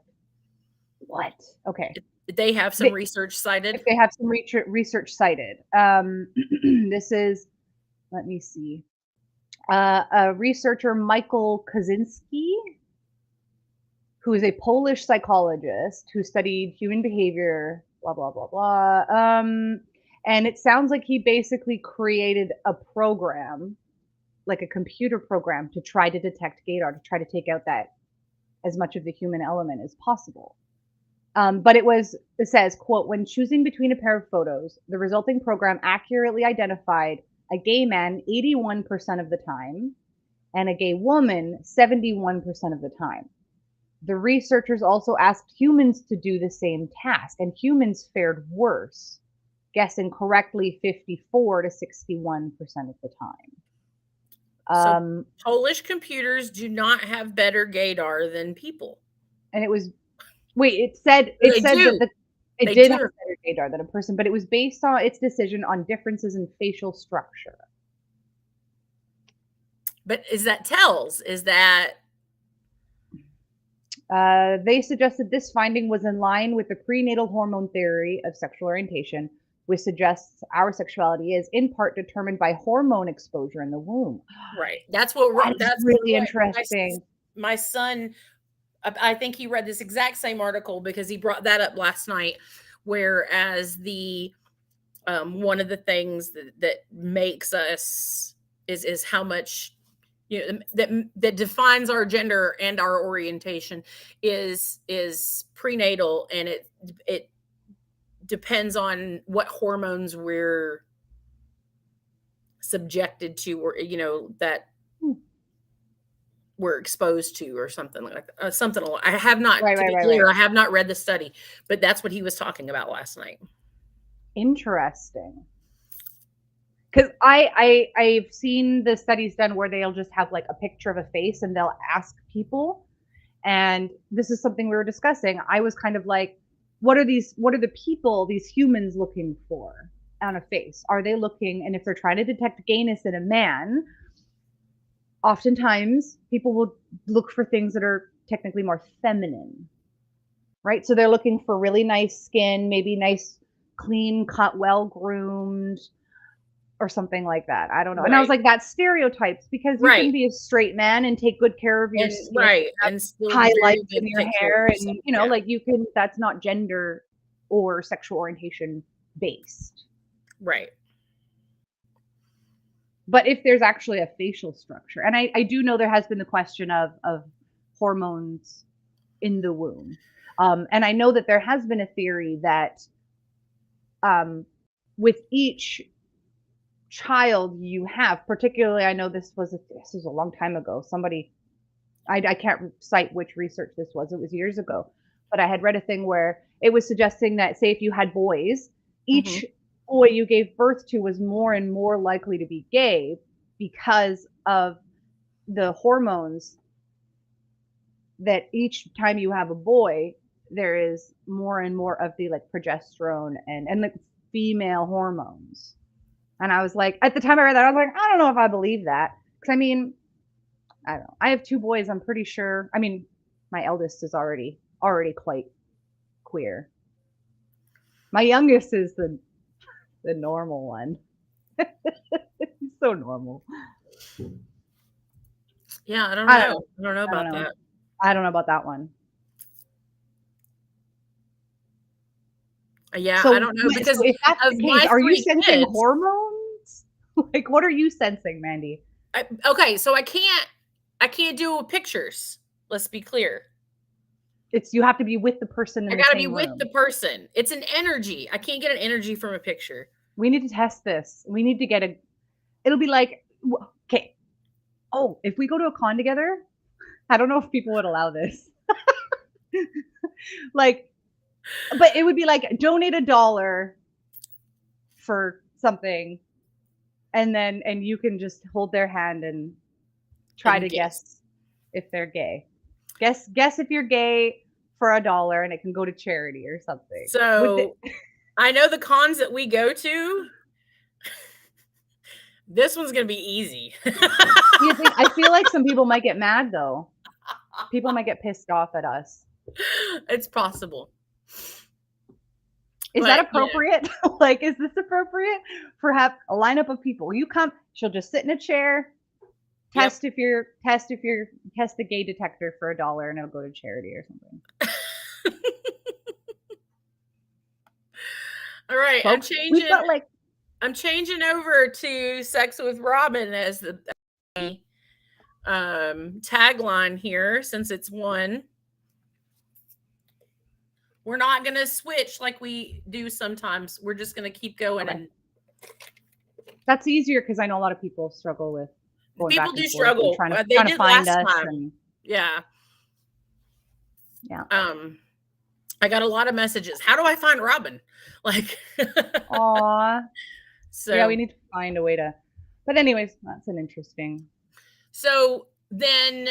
what? Okay. They have some research cited. If they have some research cited. This is, let me see. A researcher, Michael Kaczynski, who is a Polish psychologist who studied human behavior, blah, blah, blah, blah. And it sounds like he basically created a program, like a computer program, to try to detect GAYDAR, to try to take out that as much of the human element as possible. But it says, quote, when choosing between a pair of photos, the resulting program accurately identified a gay man 81% of the time and a gay woman 71% of the time. The researchers also asked humans to do the same task, and humans fared worse, guessing correctly 54 to 61% of the time. So Polish computers do not have better GAYDAR than people. And it was, it said that it did have better GAYDAR than a person, but it was based on its decision on differences in facial structure. But is that tells? Is that They suggested this finding was in line with the prenatal hormone theory of sexual orientation, which suggests our sexuality is in part determined by hormone exposure in the womb. Right. That's what. That's really interesting. My son, I think he read this exact same article because he brought that up last night. Whereas the one of the things that makes us is how much, you know, that defines our gender and our orientation is prenatal, and it depends on what hormones we're subjected to, or that we're exposed to, or something like that. Something along. I have not, to be clear, I have not read the study, but that's what he was talking about last night. Interesting. Because I've seen the studies done where they'll just have like a picture of a face and they'll ask people, and this is something we were discussing. I was kind of like, what are the people, these humans, looking for on a face? Are they looking, and if they're trying to detect gayness in a man, oftentimes people will look for things that are technically more feminine, right? So they're looking for really nice skin, maybe nice, clean cut, well groomed, or something like that. I don't know. Right. And I was like, that's stereotypes, because you can be a straight man and take good care of your skin, right, and still highlights in your hair, and like you can. That's not gender or sexual orientation based, right? But if there's actually a facial structure, and I do know there has been the question of hormones in the womb, and I know that there has been a theory that with each child you have, particularly, I know this was a long time ago. Somebody, I can't cite which research this was. It was years ago, but I had read a thing where it was suggesting that, say, if you had boys, each boy you gave birth to was more and more likely to be gay because of the hormones, that each time you have a boy, there is more and more of the like progesterone and the female hormones. And I was like, at the time I read that, I was like, I don't know if I believe that. Because I mean, I don't know. I have 2 boys, I'm pretty sure. I mean, my eldest is already quite queer. My youngest is the normal one. He's so normal. Yeah, I don't know. I don't know about that. I don't know about that one. Yeah, so, I don't know, because if that's the case, are you sensing hormones? Like, what are you sensing, Mandee? Okay, so I can't do pictures. Let's be clear. You have to be with the person. I gotta be with the person. It's an energy. I can't get an energy from a picture. We need to test this. We need to get it'll be like, okay. Oh, if we go to a con together, I don't know if people would allow this. Like, but it would be like, donate $1 for something, and you can just hold their hand and try to guess if they're gay. Guess if you're gay for $1, and it can go to charity or something. So I know the cons that we go to. This one's gonna be easy. I feel like some people might get mad, though. People might get pissed off at us. It's possible. Is that appropriate? Yeah. Like, is this appropriate for a lineup of people? You come, she'll just sit in a chair, test the gay detector for $1, and it'll go to charity or something. All right, folks, I'm changing over to Sex with Robin as the tagline here, since it's one. We're not going to switch like we do sometimes. We're just going to keep going. Okay. And that's easier, because I know a lot of people struggle with going people back do struggle. Trying to find us. Yeah. I got a lot of messages. How do I find Robin? Like, aw. So yeah, we need to find a way to. But anyways, that's an interesting. So then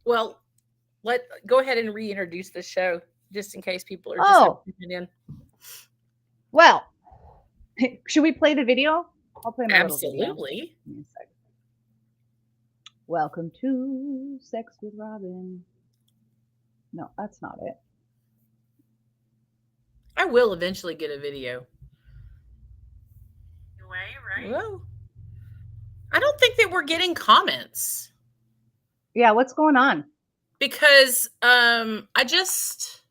go ahead and reintroduce the show, just in case people are just tuning in. Well, should we play the video? I'll play my Absolutely. Little video. Welcome to Sex with Robin. No, that's not it. I will eventually get a video. Right? Whoa. I don't think that we're getting comments. Yeah, what's going on? Because I just...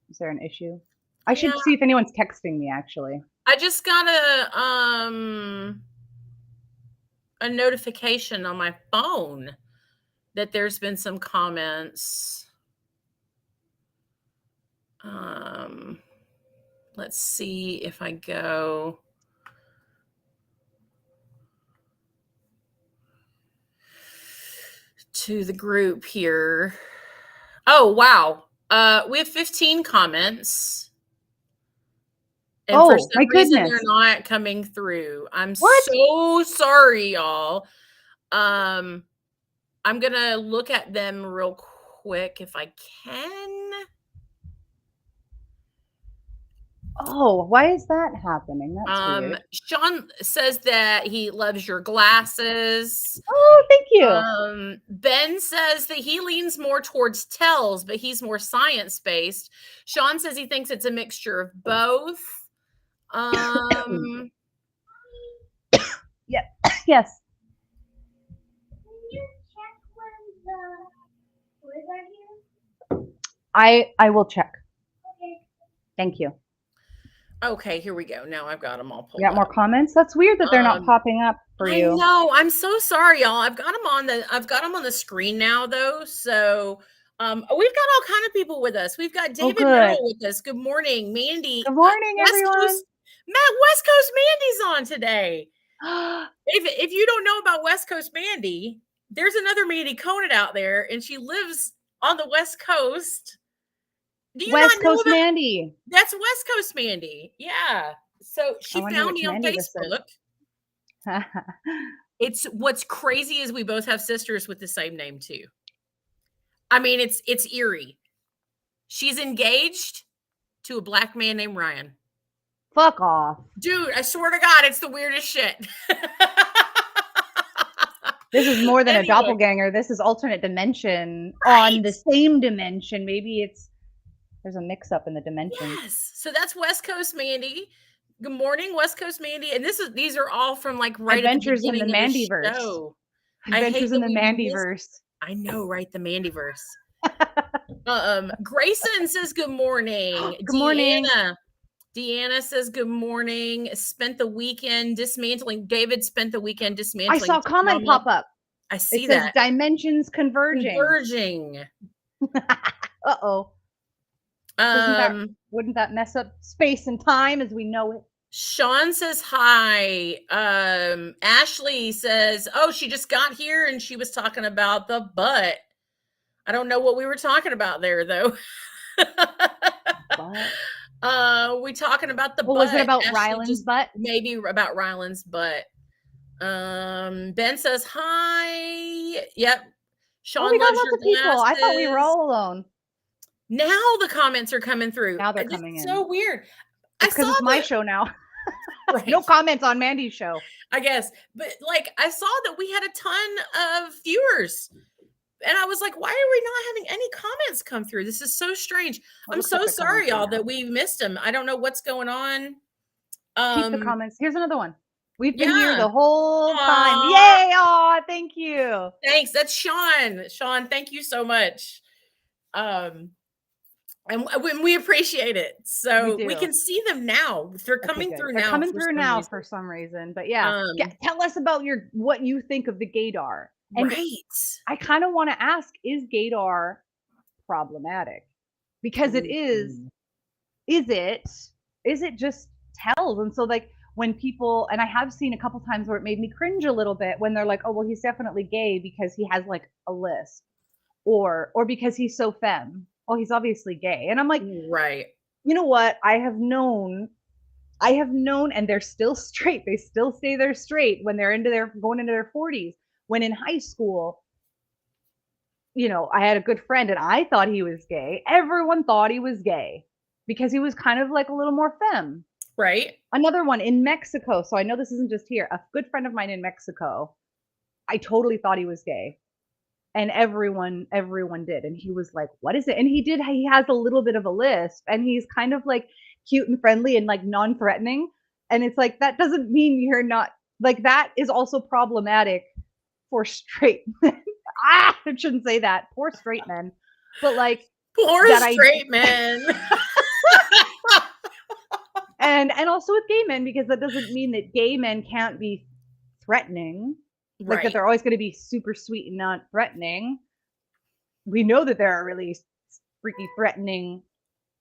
Is there an issue? I should see if anyone's texting me, actually. I just got a notification on my phone that there's been some comments. Let's see if I go to the group here. Oh, wow. We have 15 comments. And for some reason, they're not coming through. I'm so sorry, y'all. I'm going to look at them real quick if I can. Oh, why is that happening? That's weird. Sean says that he loves your glasses. Oh, thank you. Ben says that he leans more towards tells, but he's more science-based. Sean says he thinks it's a mixture of both. Yeah. Yes. Can you check when the boys are here? I will check. Okay. Thank you. Okay, here we go. Now I've got them all pulled You got more comments? That's weird that they're not popping up for you. I know. I'm so sorry, y'all. I've got them on the screen now, though. So we've got all kind of people with us. We've got David Merrill with us. Good morning, Mandee. Good morning, everyone. West Coast Mandy's on today. If you don't know about West Coast Mandee, there's another Mandee Conant out there, and she lives on the West Coast. Do you West Coast Mandee. That's West Coast Mandee. Yeah. So she found me on Facebook. It's what's crazy is we both have sisters with the same name too. I mean, it's eerie. She's engaged to a black man named Ryan. Fuck off. Dude, I swear to God, it's the weirdest shit. This is more than a doppelganger. This is alternate dimension on the same dimension. Maybe there's a mix up in the dimension. Yes. So that's West Coast Mandee. Good morning, West Coast Mandee. And these are all from like right Adventures at the beginning in the Mandeeverse. show. Adventures in the Mandeeverse. I know, right? The Mandeeverse. Grayson says good morning. Good morning. Deanna says good morning. Spent the weekend dismantling. David spent the weekend dismantling. I saw a comment pop up. I see it says dimensions converging. Uh-oh. Wouldn't that mess up space and time as we know it? Sean says hi. Ashley says, oh, she just got here and she was talking about the butt. I don't know what we were talking about there, though. We talking about the butt. Was it about Ryland's butt? Maybe about Ryland's butt. Ben says hi. Yep. Sean loves your people. I thought we were all alone. Now the comments are coming through. Now they're coming in. So weird. It's because it's my show now. Right. No comments on Mandy's show. I guess. But like I saw that we had a ton of viewers. And I was like, why are we not having any comments come through? This is so strange. I'm so sorry, y'all, that we missed them. I don't know what's going on. Keep the comments. Here's another one. We've been here the whole time. Yay! Aw, thank you. Thanks. That's Sean. Sean, thank you so much. And we appreciate it. So we can see them now. They're coming through now. They're coming through now for some reason. But yeah, tell us about what you think of the GAYDAR. And I kind of want to ask, is GAYDAR problematic? Because it is. Is it just tells? And so like when people, and I have seen a couple times where it made me cringe a little bit when they're like, oh, well, he's definitely gay because he has like a lisp, or because he's so femme. Oh, he's obviously gay. And I'm like, right. You know what? I have known, and they're still straight. They still say they're straight when they're going into their 40s. When in high school, you know, I had a good friend and I thought he was gay. Everyone thought he was gay because he was kind of like a little more femme. Right. Another one in Mexico. So I know this isn't just here. A good friend of mine in Mexico, I totally thought he was gay. And everyone did. And he was like, what is it? And he has a little bit of a lisp, and he's kind of like cute and friendly and like non-threatening. And it's like, that doesn't mean you're not, like, that is also problematic for straight men. I shouldn't say that. Poor straight men. But like, poor straight men. and also with gay men, because that doesn't mean that gay men can't be threatening. Like, that they're always going to be super sweet and not threatening. We know that there are really freaky threatening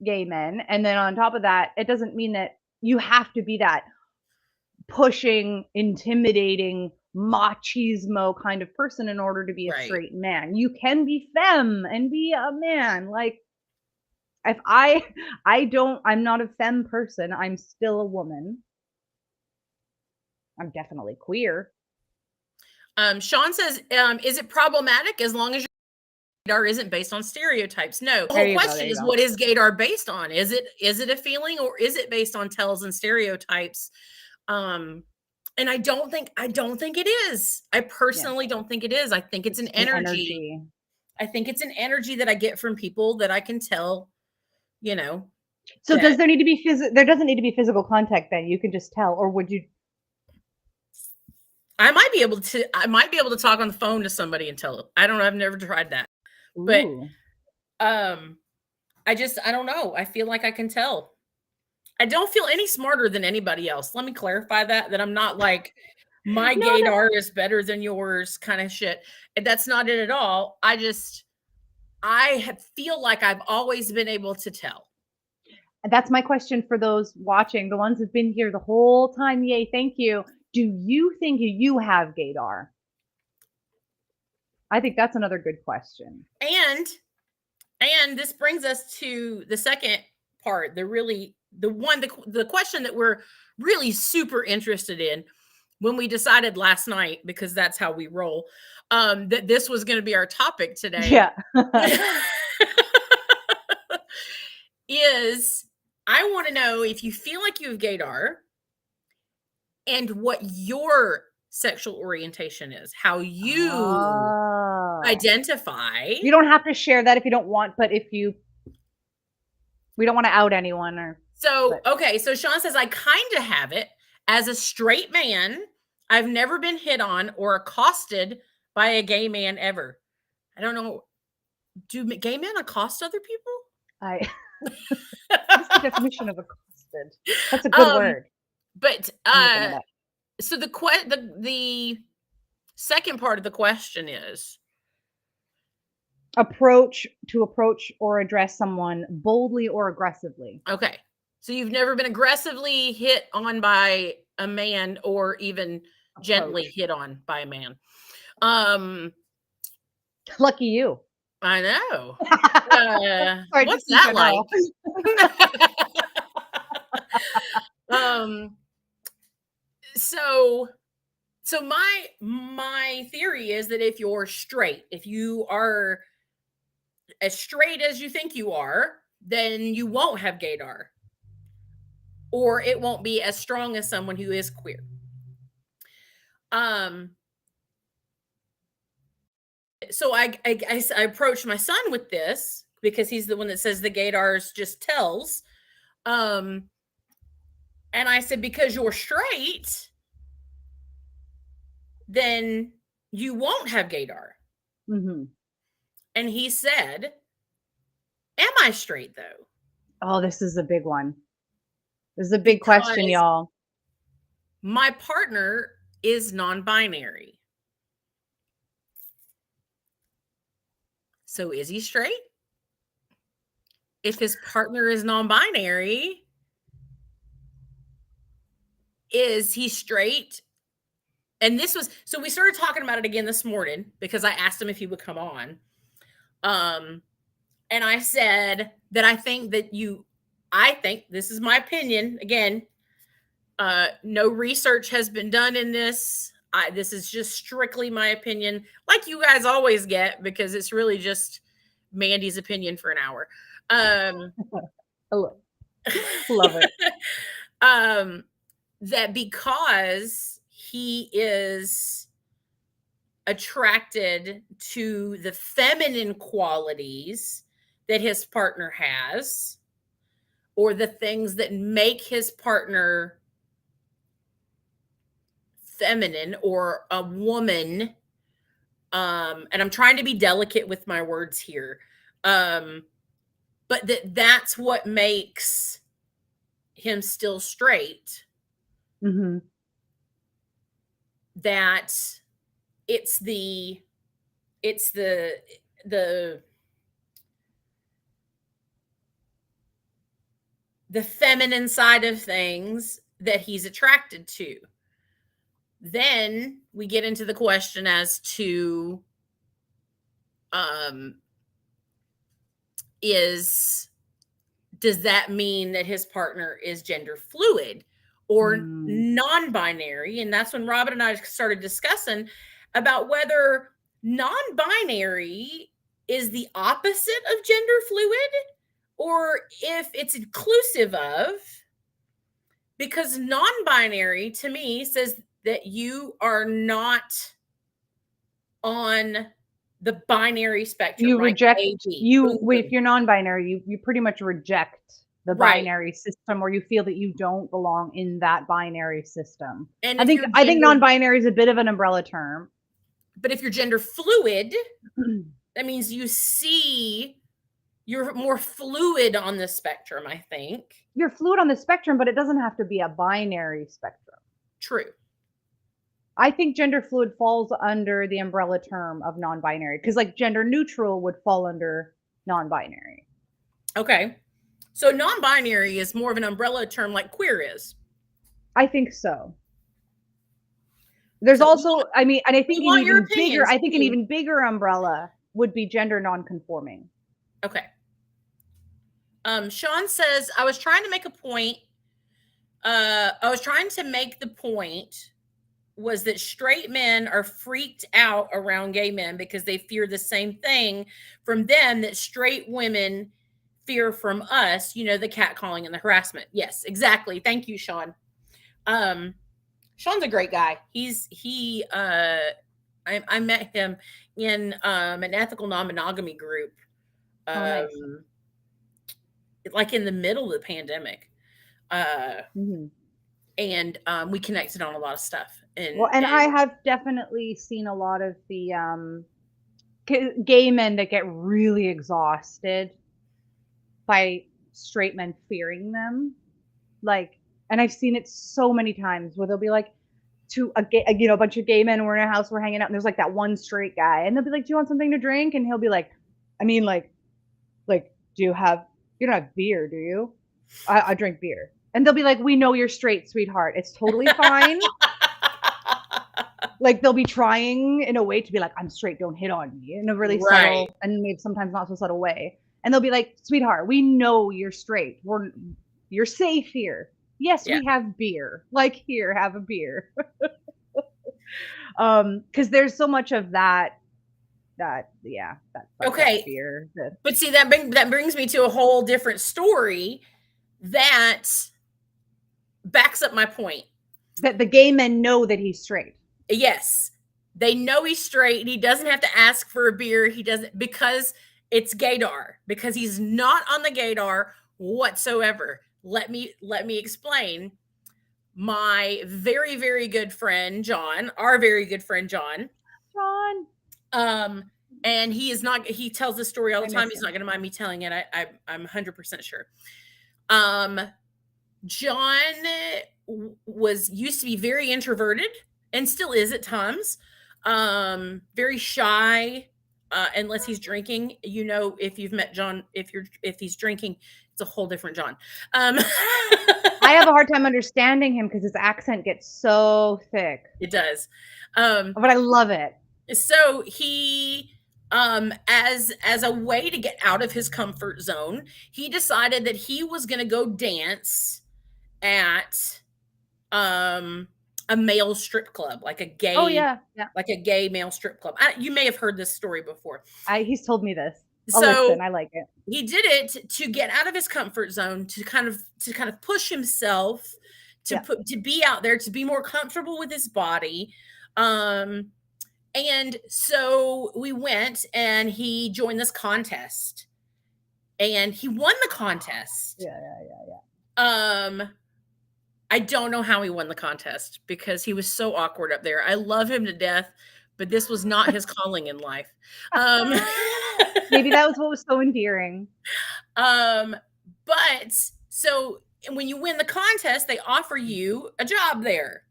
gay men. And then on top of that, it doesn't mean that you have to be that pushing, intimidating, machismo kind of person in order to be a straight man. You can be femme and be a man. Like, if I'm not a femme person, I'm still a woman. I'm definitely queer. Sean says, is it problematic as long as your gaydar isn't based on stereotypes? No. The whole question is, what is gaydar based on? Is it a feeling, or is it based on tells and stereotypes? And I don't think it is. I personally don't think it is. I think it's an energy. I think it's an energy that I get from people that I can tell, you know. So does there need to be there doesn't need to be physical contact then? You can just tell, or would you? I might be able to talk on the phone to somebody and tell them. I don't know. I've never tried that. Ooh. But I don't know. I feel like I can tell. I don't feel any smarter than anybody else. Let me clarify that I'm not like my gaydar is better than yours kind of shit. And that's not it at all. I feel like I've always been able to tell. That's my question for those watching, the ones who've been here the whole time. Yay, thank you. Do you think you have gaydar? I think that's another good question. And this brings us to the second part, the question that we're really super interested in when we decided last night, because that's how we roll, that this was going to be our topic today. Yeah. Is I want to know if you feel like you have gaydar and what your sexual orientation is, how you identify. You don't have to share that if you don't want, but we don't want to out anyone or. So, okay. So Sean says, I kind of have it. As a straight man, I've never been hit on or accosted by a gay man ever. I don't know. Do gay men accost other people? What's the definition of accosted? That's a good word. But so the second part of the question is approach or address someone boldly or aggressively. Okay. So you've never been aggressively hit on by a man, or even gently hit on by a man. Lucky you. I know. What's that like? So my theory is that if you're straight, if you are as straight as you think you are, then you won't have gaydar, or it won't be as strong as someone who is queer. So I approached my son with this because he's the one that says the gaydars just tells. And I said, because you're straight, then you won't have gaydar. Mm-hmm. And he said, am I straight though? Oh, this is a big one. This is a big question, y'all. My partner is non-binary. So is he straight? If his partner is non-binary, is he straight? And so we started talking about it again this morning because I asked him if he would come on. And I said that I think this is my opinion. Again, no research has been done in this. This is just strictly my opinion, like you guys always get, because it's really just Mandy's opinion for an hour. Love it. That because he is attracted to the feminine qualities that his partner has, or the things that make his partner feminine or a woman. And I'm trying to be delicate with my words here. But that's what makes him still straight. Mm-hmm. That it's the feminine side of things that he's attracted to. Then we get into the question as to does that mean that his partner is gender fluid or non-binary? And that's when Robin and I started discussing about whether non-binary is the opposite of gender fluid, or if it's inclusive of, because non-binary to me says that you are not on the binary spectrum. You reject if you're non-binary, you pretty much reject the binary system, or you feel that you don't belong in that binary system. And I think non-binary is a bit of an umbrella term. But if you're gender fluid, that means you're more fluid on the spectrum, I think. You're fluid on the spectrum, but it doesn't have to be a binary spectrum. True. I think gender fluid falls under the umbrella term of non-binary, because like gender neutral would fall under non-binary. Okay. So non-binary is more of an umbrella term like queer is. I think so. There's also, I mean, and I think an even bigger umbrella would be gender non-conforming. Okay. Sean says, I was trying to make the point was that straight men are freaked out around gay men because they fear the same thing from them that straight women fear from us, the catcalling and the harassment. Yes, exactly. Thank you, Sean. Sean's a great guy. I met him in an ethical non-monogamy group. Nice. Like in the middle of the pandemic. And we connected on a lot of stuff. And I have definitely seen a lot of the gay men that get really exhausted by straight men fearing them. And I've seen it so many times where they'll be like, to a bunch of gay men, we're in a house, we're hanging out, and there's like that one straight guy, and they'll be like, do you want something to drink? And he'll be like, I mean, like, you don't have beer, do you? I drink beer. And they'll be like, we know you're straight, sweetheart. It's totally fine. Like, they'll be trying in a way to be like, I'm straight, don't hit on me, in a really subtle and maybe sometimes not so subtle way. And they'll be like, sweetheart, we know you're straight. You're safe here. Yes, we have beer. Like, here, have a beer. Because there's so much of that okay. Beer. But see, that brings me to a whole different story that backs up my point. That the gay men know that he's straight. Yes. They know he's straight. He doesn't have to ask for a beer. He doesn't, because it's GAYDAR, because he's not on the GAYDAR whatsoever. Let me explain. My very, very good friend, John, and he tells this story all the time. He's not going to mind me telling it. I'm 100% sure. John used to be very introverted and still is at times. Very shy, unless he's drinking. If you've met John, if he's drinking, it's a whole different John. I have a hard time understanding him because his accent gets so thick. It does. But I love it. So he, as a way to get out of his comfort zone, he decided that he was going to go dance at a male strip club, like a gay, like a gay male strip club. You may have heard this story before. He's told me this. Listen, I like it. He did it to get out of his comfort zone, to kind of push himself, to be out there, to be more comfortable with his body. And And so we went and he joined this contest and he won the contest. Yeah. I don't know how he won the contest because he was so awkward up there. I love him to death, but this was not his calling in life. Maybe that was what was so endearing. But so when you win the contest, they offer you a job there.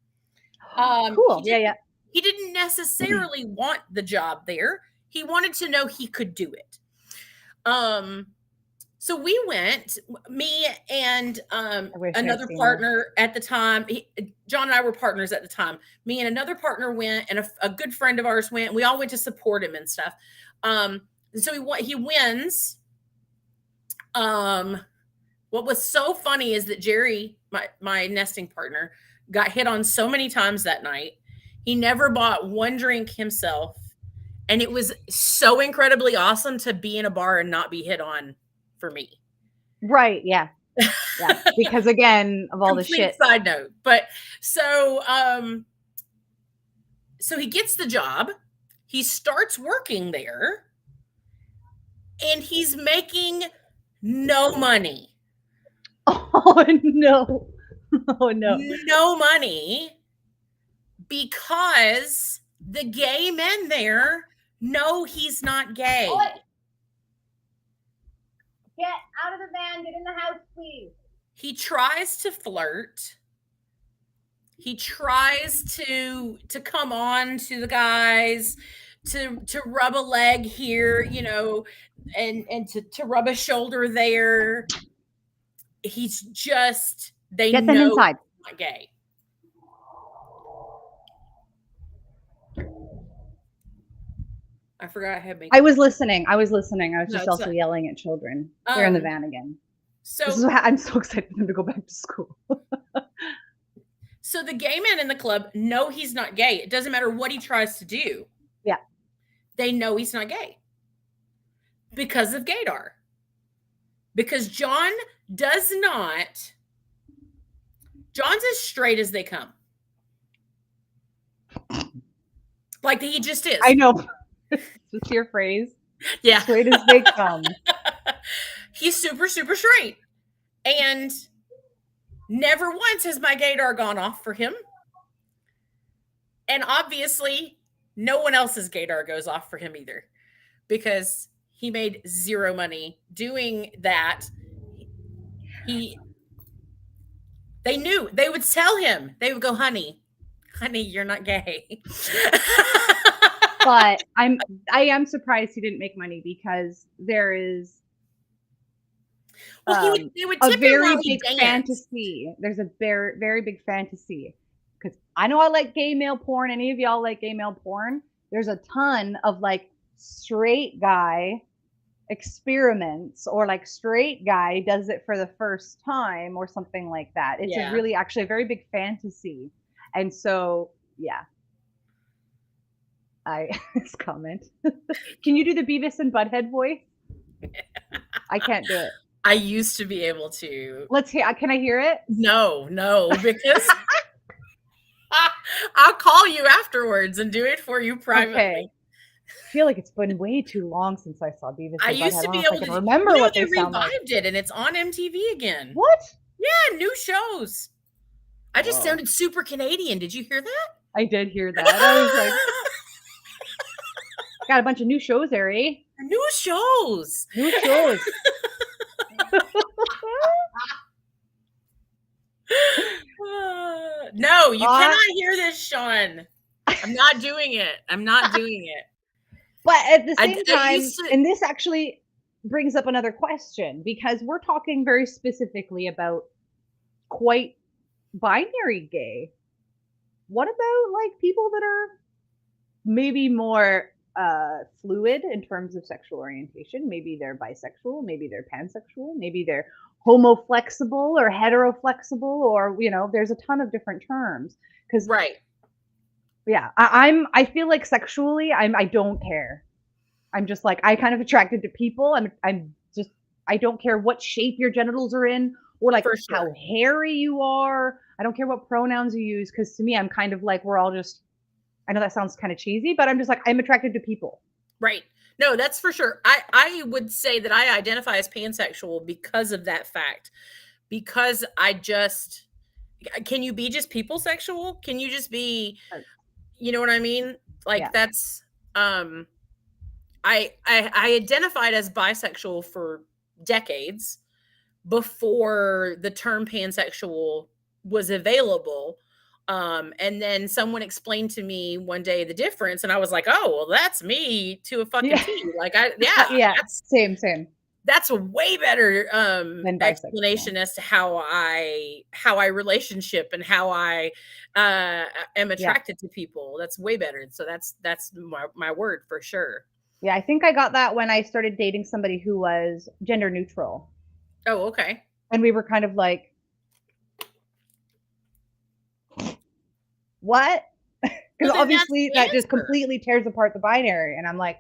Cool. Yeah. He didn't necessarily want the job there. He wanted to know he could do it. So we went, me and another partner at the time. John and I were partners at the time. Me and another partner went, and a good friend of ours went. And we all went to support him and stuff. So he wins. What was so funny is that Jerry, my nesting partner, got hit on so many times that night. He never bought one drink himself. And it was so incredibly awesome to be in a bar and not be hit on for me. Right. Yeah. Yeah. Because again, of all the shit. Side note. But so he gets the job. He starts working there. And he's making no money. Oh, no. Oh, no. No money because the gay men there know he's not gay. Oi. Get out of the van. Get in the house, please. He tries to flirt. He tries to come on to the guys, to rub a leg here, you know, and to rub a shoulder there. He's just, they get them know inside. He's not gay. I forgot I was listening. I was just also yelling at children. They're in the van again. So I'm so excited for them to go back to school. So the gay men in the club know he's not gay. It doesn't matter what he tries to do. Yeah. They know he's not gay because of GAYDAR. Because John's as straight as they come. Like he just is. I know. It's your phrase. Yeah. Straight as they come. He's super, super straight. And never once has my GAYDAR gone off for him. And obviously, no one else's GAYDAR goes off for him either. Because he made zero money doing that. They knew. They would tell him. They would go, honey, you're not gay. But I am surprised he didn't make money because there is they would a very big fantasy. There's a very, very big fantasy. Because I know I like gay male porn. Any of y'all like gay male porn? There's a ton of like straight guy experiments, or like straight guy does it for the first time or something like that. It's a really actually a very big fantasy. And so, yeah. This comment. Can you do the Beavis and Butthead voice? I can't do it. I used to be able to. Let's hear. Can I hear it? No, because I'll call you afterwards and do it for you privately. Okay. I feel like it's been way too long since I saw Beavis and Butthead. I used to be able to remember what they sound like. They revived it, and it's on MTV again. What? Yeah, new shows. I just sounded super Canadian. Did you hear that? I did hear that. I was like, got a bunch of new shows there, eh? New shows. New shows. No, you cannot hear this, Sean. I'm not doing it. But at the same time, and this actually brings up another question, because we're talking very specifically about quite binary gay. What about like people that are maybe more fluid in terms of sexual orientation? Maybe they're bisexual, maybe they're pansexual, maybe they're homoflexible or heteroflexible, or, you know, there's a ton of different terms. Because yeah, I feel like sexually I don't care. I'm just like, I kind of attracted to people. I don't care what shape your genitals are in, or like how hairy you are. I don't care what pronouns you use, because to me, I'm kind of like, we're all just I know that sounds kind of cheesy, but I'm just like, I'm attracted to people. Right. No, that's for sure. I would say that I identify as pansexual because of that fact. Because can you be just people sexual? Can you just be, you know what I mean? Like that's, I identified as bisexual for decades before the term pansexual was available. And then someone explained to me one day the difference, and I was like, "Oh, well, that's me to a fucking T." Like, same. That's a way better explanation as to how I relationship and how I am attracted to people. That's way better. So that's my word for sure. Yeah, I think I got that when I started dating somebody who was gender neutral. Oh, okay. And we were kind of like, what? Because obviously that just completely tears apart the binary. And I'm like,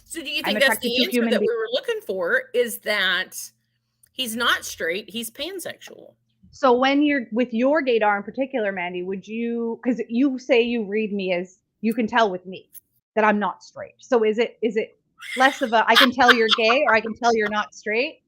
so do you think that's the answer that we were looking for, is that he's not straight, he's pansexual? So when you're with your gaydar in particular, Mandee, would you, because you say you read me as, you can tell with me that I'm not straight. So is it less of a, I can tell you're gay or I can tell you're not straight?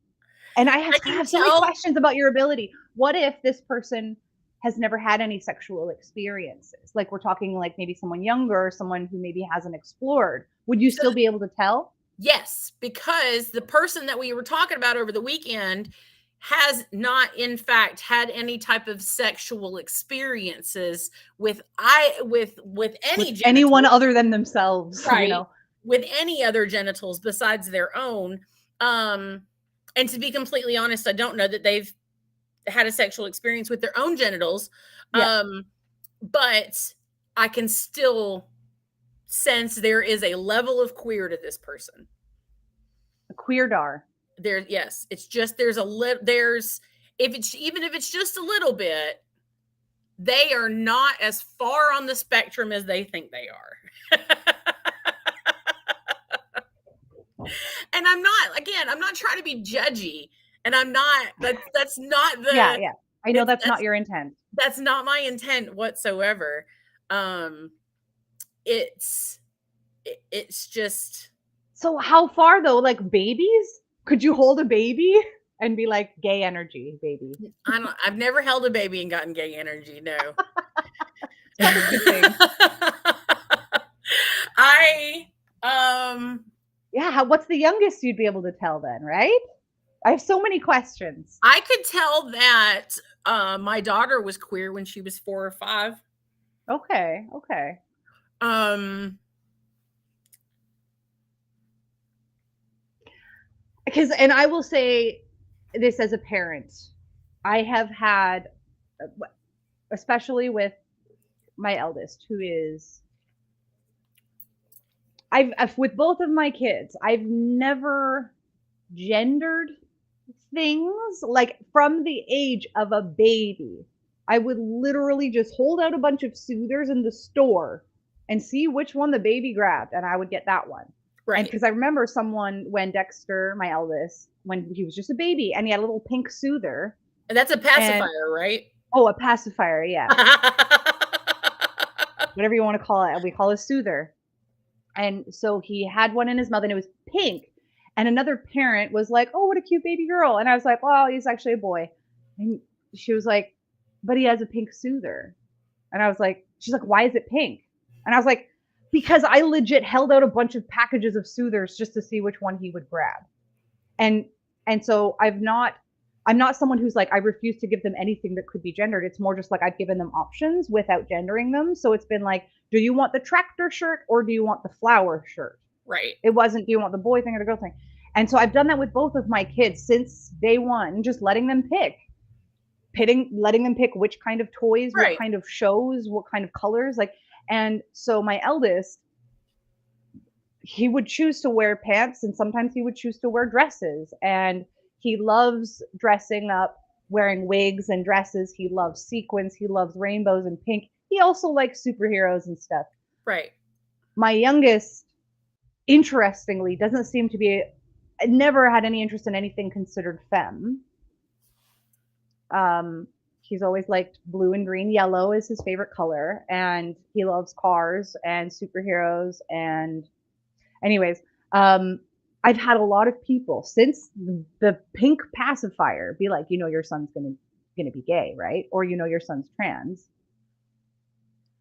And I have so many questions about your ability. What if this person has never had any sexual experiences? Like, we're talking like maybe someone younger or someone who maybe hasn't explored. Would you still be able to tell? Yes, because the person that we were talking about over the weekend has not, in fact, had any type of sexual experiences with anyone other than themselves, right? You know? With any other genitals besides their own. And to be completely honest, I don't know that they've had a sexual experience with their own genitals. But I can still sense there is a level of queer to this person. A queerdar. Yes, it's just even if it's just a little bit, they are not as far on the spectrum as they think they are. And I'm not trying to be judgy, and I'm not, that's not the, yeah. I know that's not your intent. That's not my intent whatsoever. It's just. So how far though? Like babies? Could you hold a baby and be like, gay energy, baby? I've never held a baby and gotten gay energy. No. What's the youngest you'd be able to tell then, right? I have so many questions. I could tell that my daughter was queer when she was 4 or 5. Okay. Because, and I will say this as a parent, I have had, especially with my eldest, who is, with both of my kids, I've never gendered things. Like, from the age of a baby, I would literally just hold out a bunch of soothers in the store and see which one the baby grabbed, and I would get that one. Right. And because I remember when Dexter, my eldest, when he was just a baby, and he had a little pink soother. And that's a pacifier, right? Oh, a pacifier, yeah. Whatever you want to call it. We call it a soother. And so he had one in his mouth and it was pink. And another parent was like, "Oh, what a cute baby girl." And I was like, "Well, he's actually a boy." And she was like, "But he has a pink soother." And I was like, she's like, "Why is it pink?" And I was like, "Because I legit held out a bunch of packages of soothers just to see which one he would grab." And so I'm not someone who's like, I refuse to give them anything that could be gendered. It's more just like I've given them options without gendering them. So it's been like, do you want the tractor shirt or do you want the flower shirt? Right. It wasn't, do you want the boy thing or the girl thing? And so I've done that with both of my kids since day one, just letting them pick which kind of toys, what kind of shows, what kind of colors. Like, and so my eldest, he would choose to wear pants and sometimes he would choose to wear dresses, and he loves dressing up, wearing wigs and dresses. He loves sequins. He loves rainbows and pink. He also likes superheroes and stuff. Right. My youngest, interestingly, doesn't seem to be, never had any interest in anything considered femme. he's always liked blue and green. Yellow is his favorite color, and he loves cars and superheroes. And anyways, I've had a lot of people since the pink pacifier be like, your son's gonna be gay, right? Or your son's trans.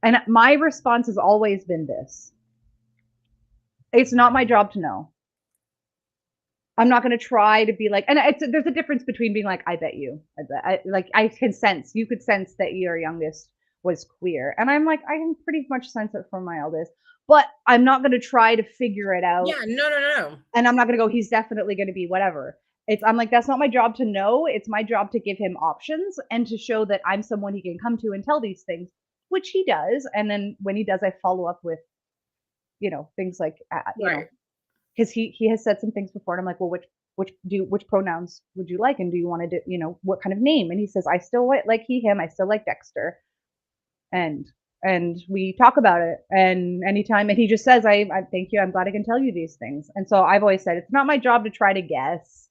And my response has always been this: it's not my job to know. I'm not going to try to be like, and there's a difference between being like, I bet you, I can sense, you could sense that your youngest was queer. And I'm like, I can pretty much sense it from my eldest, but I'm not going to try to figure it out. Yeah, no. And I'm not going to go, he's definitely going to be whatever. I'm like, that's not my job to know. It's my job to give him options and to show that I'm someone he can come to and tell these things, which he does. And then when he does, I follow up with, things like, because he has said some things before, and I'm like, well, which pronouns would you like, and do you want to do, what kind of name? And he says, I still like he, him, I still like Dexter, and we talk about it, and anytime, and he just says, I thank you, I'm glad I can tell you these things. And so I've always said, it's not my job to try to guess.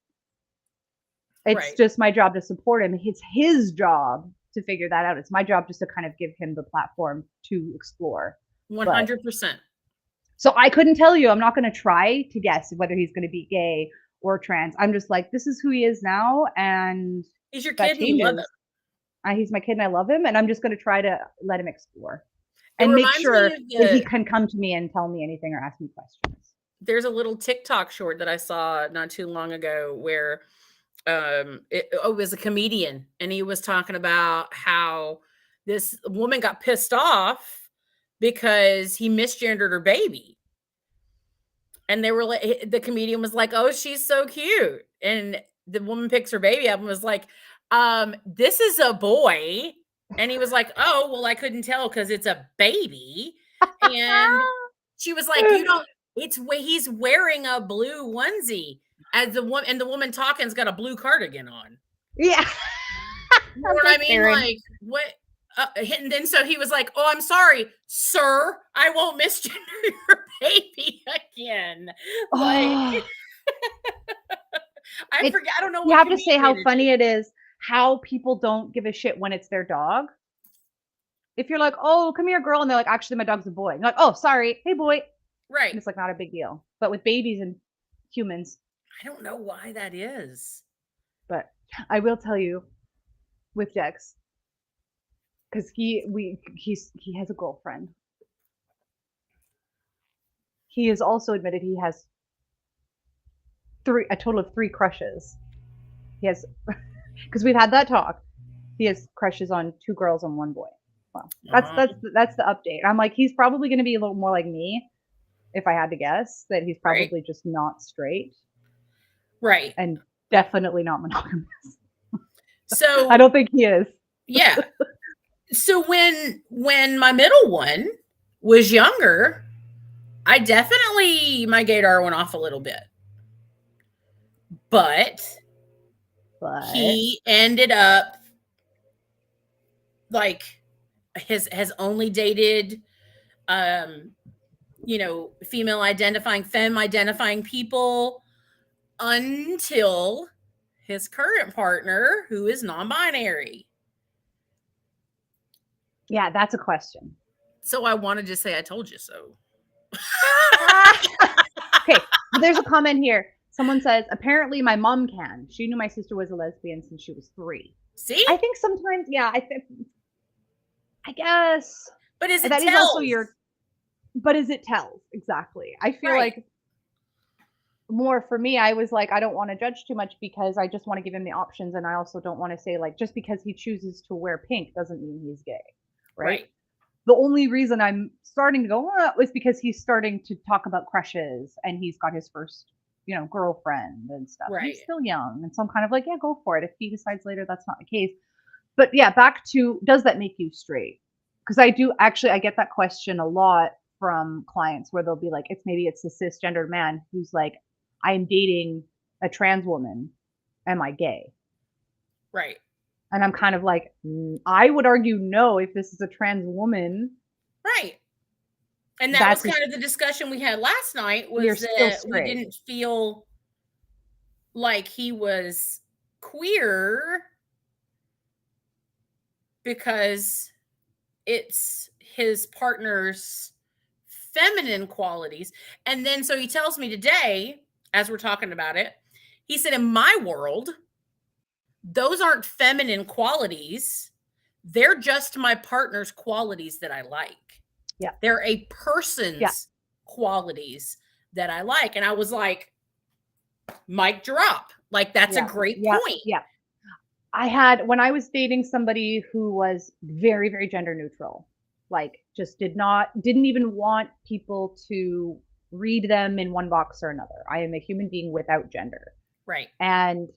It's just my job to support him. It's his job to figure that out. It's my job just to kind of give him the platform to explore. 100%. So I couldn't tell you. I'm not going to try to guess whether he's going to be gay or trans. I'm just like, this is who he is now, and he's your kid and you love him. He's my kid and I love him, and I'm just going to try to let him explore and make sure that he can come to me and tell me anything or ask me questions. There's a little TikTok short that I saw not too long ago where it was a comedian, and he was talking about how this woman got pissed off because he misgendered her baby. And they were like, the comedian was like, oh, she's so cute. And the woman picks her baby up and was like, this is a boy. And he was like, oh, well, I couldn't tell because it's a baby. And she was like, he's wearing a blue onesie. And the woman talking's got a blue cardigan on. Yeah. You know what I mean? Like, what? And then so he was like, oh, I'm sorry, sir, I won't misgender your baby again. Like, I forget. I don't know. You have to say how funny it is how people don't give a shit when it's their dog. If you're like, oh, come here, girl, and they're like, actually, my dog's a boy. You're like, oh, sorry, hey, boy. Right. And it's like not a big deal. But with babies and humans, I don't know why that is. But I will tell you, with Dex, because he has a girlfriend. He has also admitted he has a total of 3 crushes. He has, because we've had that talk. He has crushes on 2 girls and 1 boy. Well, that's the update. I'm like, he's probably going to be a little more like me, if I had to guess, that he's probably just not straight, right, and definitely not monogamous. So I don't think he is. Yeah. So when my middle one was younger, my gaydar went off a little bit. But he ended up like has only dated female identifying, femme identifying people until his current partner, who is non-binary. Yeah, that's a question. So I wanted to say I told you so. Okay, there's a comment here. Someone says, apparently my mom can. She knew my sister was a lesbian since she was 3. See? I think sometimes, yeah, I guess. But is it that tells? Is also but is it tells? Exactly. I feel like more for me, I was like, I don't want to judge too much because I just want to give him the options. And I also don't want to say like, just because he chooses to wear pink doesn't mean he's gay. Right. The only reason I'm starting to go is because he's starting to talk about crushes and he's got his first, girlfriend and stuff. Right. He's still young. And so I'm kind of like, yeah, go for it. If he decides later that's not the case. But yeah, back to, does that make you straight? Because I get that question a lot from clients where they'll be like, maybe it's a cisgendered man who's like, I'm dating a trans woman. Am I gay? Right. And I'm kind of like, I would argue no if this is a trans woman. Right. And that was kind of the discussion we had last night, was that we didn't feel like he was queer because it's his partner's feminine qualities. And then so he tells me today, as we're talking about it, he said, in my world, those aren't feminine qualities. They're just my partner's qualities that I like. Yeah. They're a person's qualities that I like. And I was like, mic drop. Like, that's a great point. Yeah. When I was dating somebody who was very, very gender neutral, like just didn't even want people to read them in one box or another. I am a human being without gender. Right. And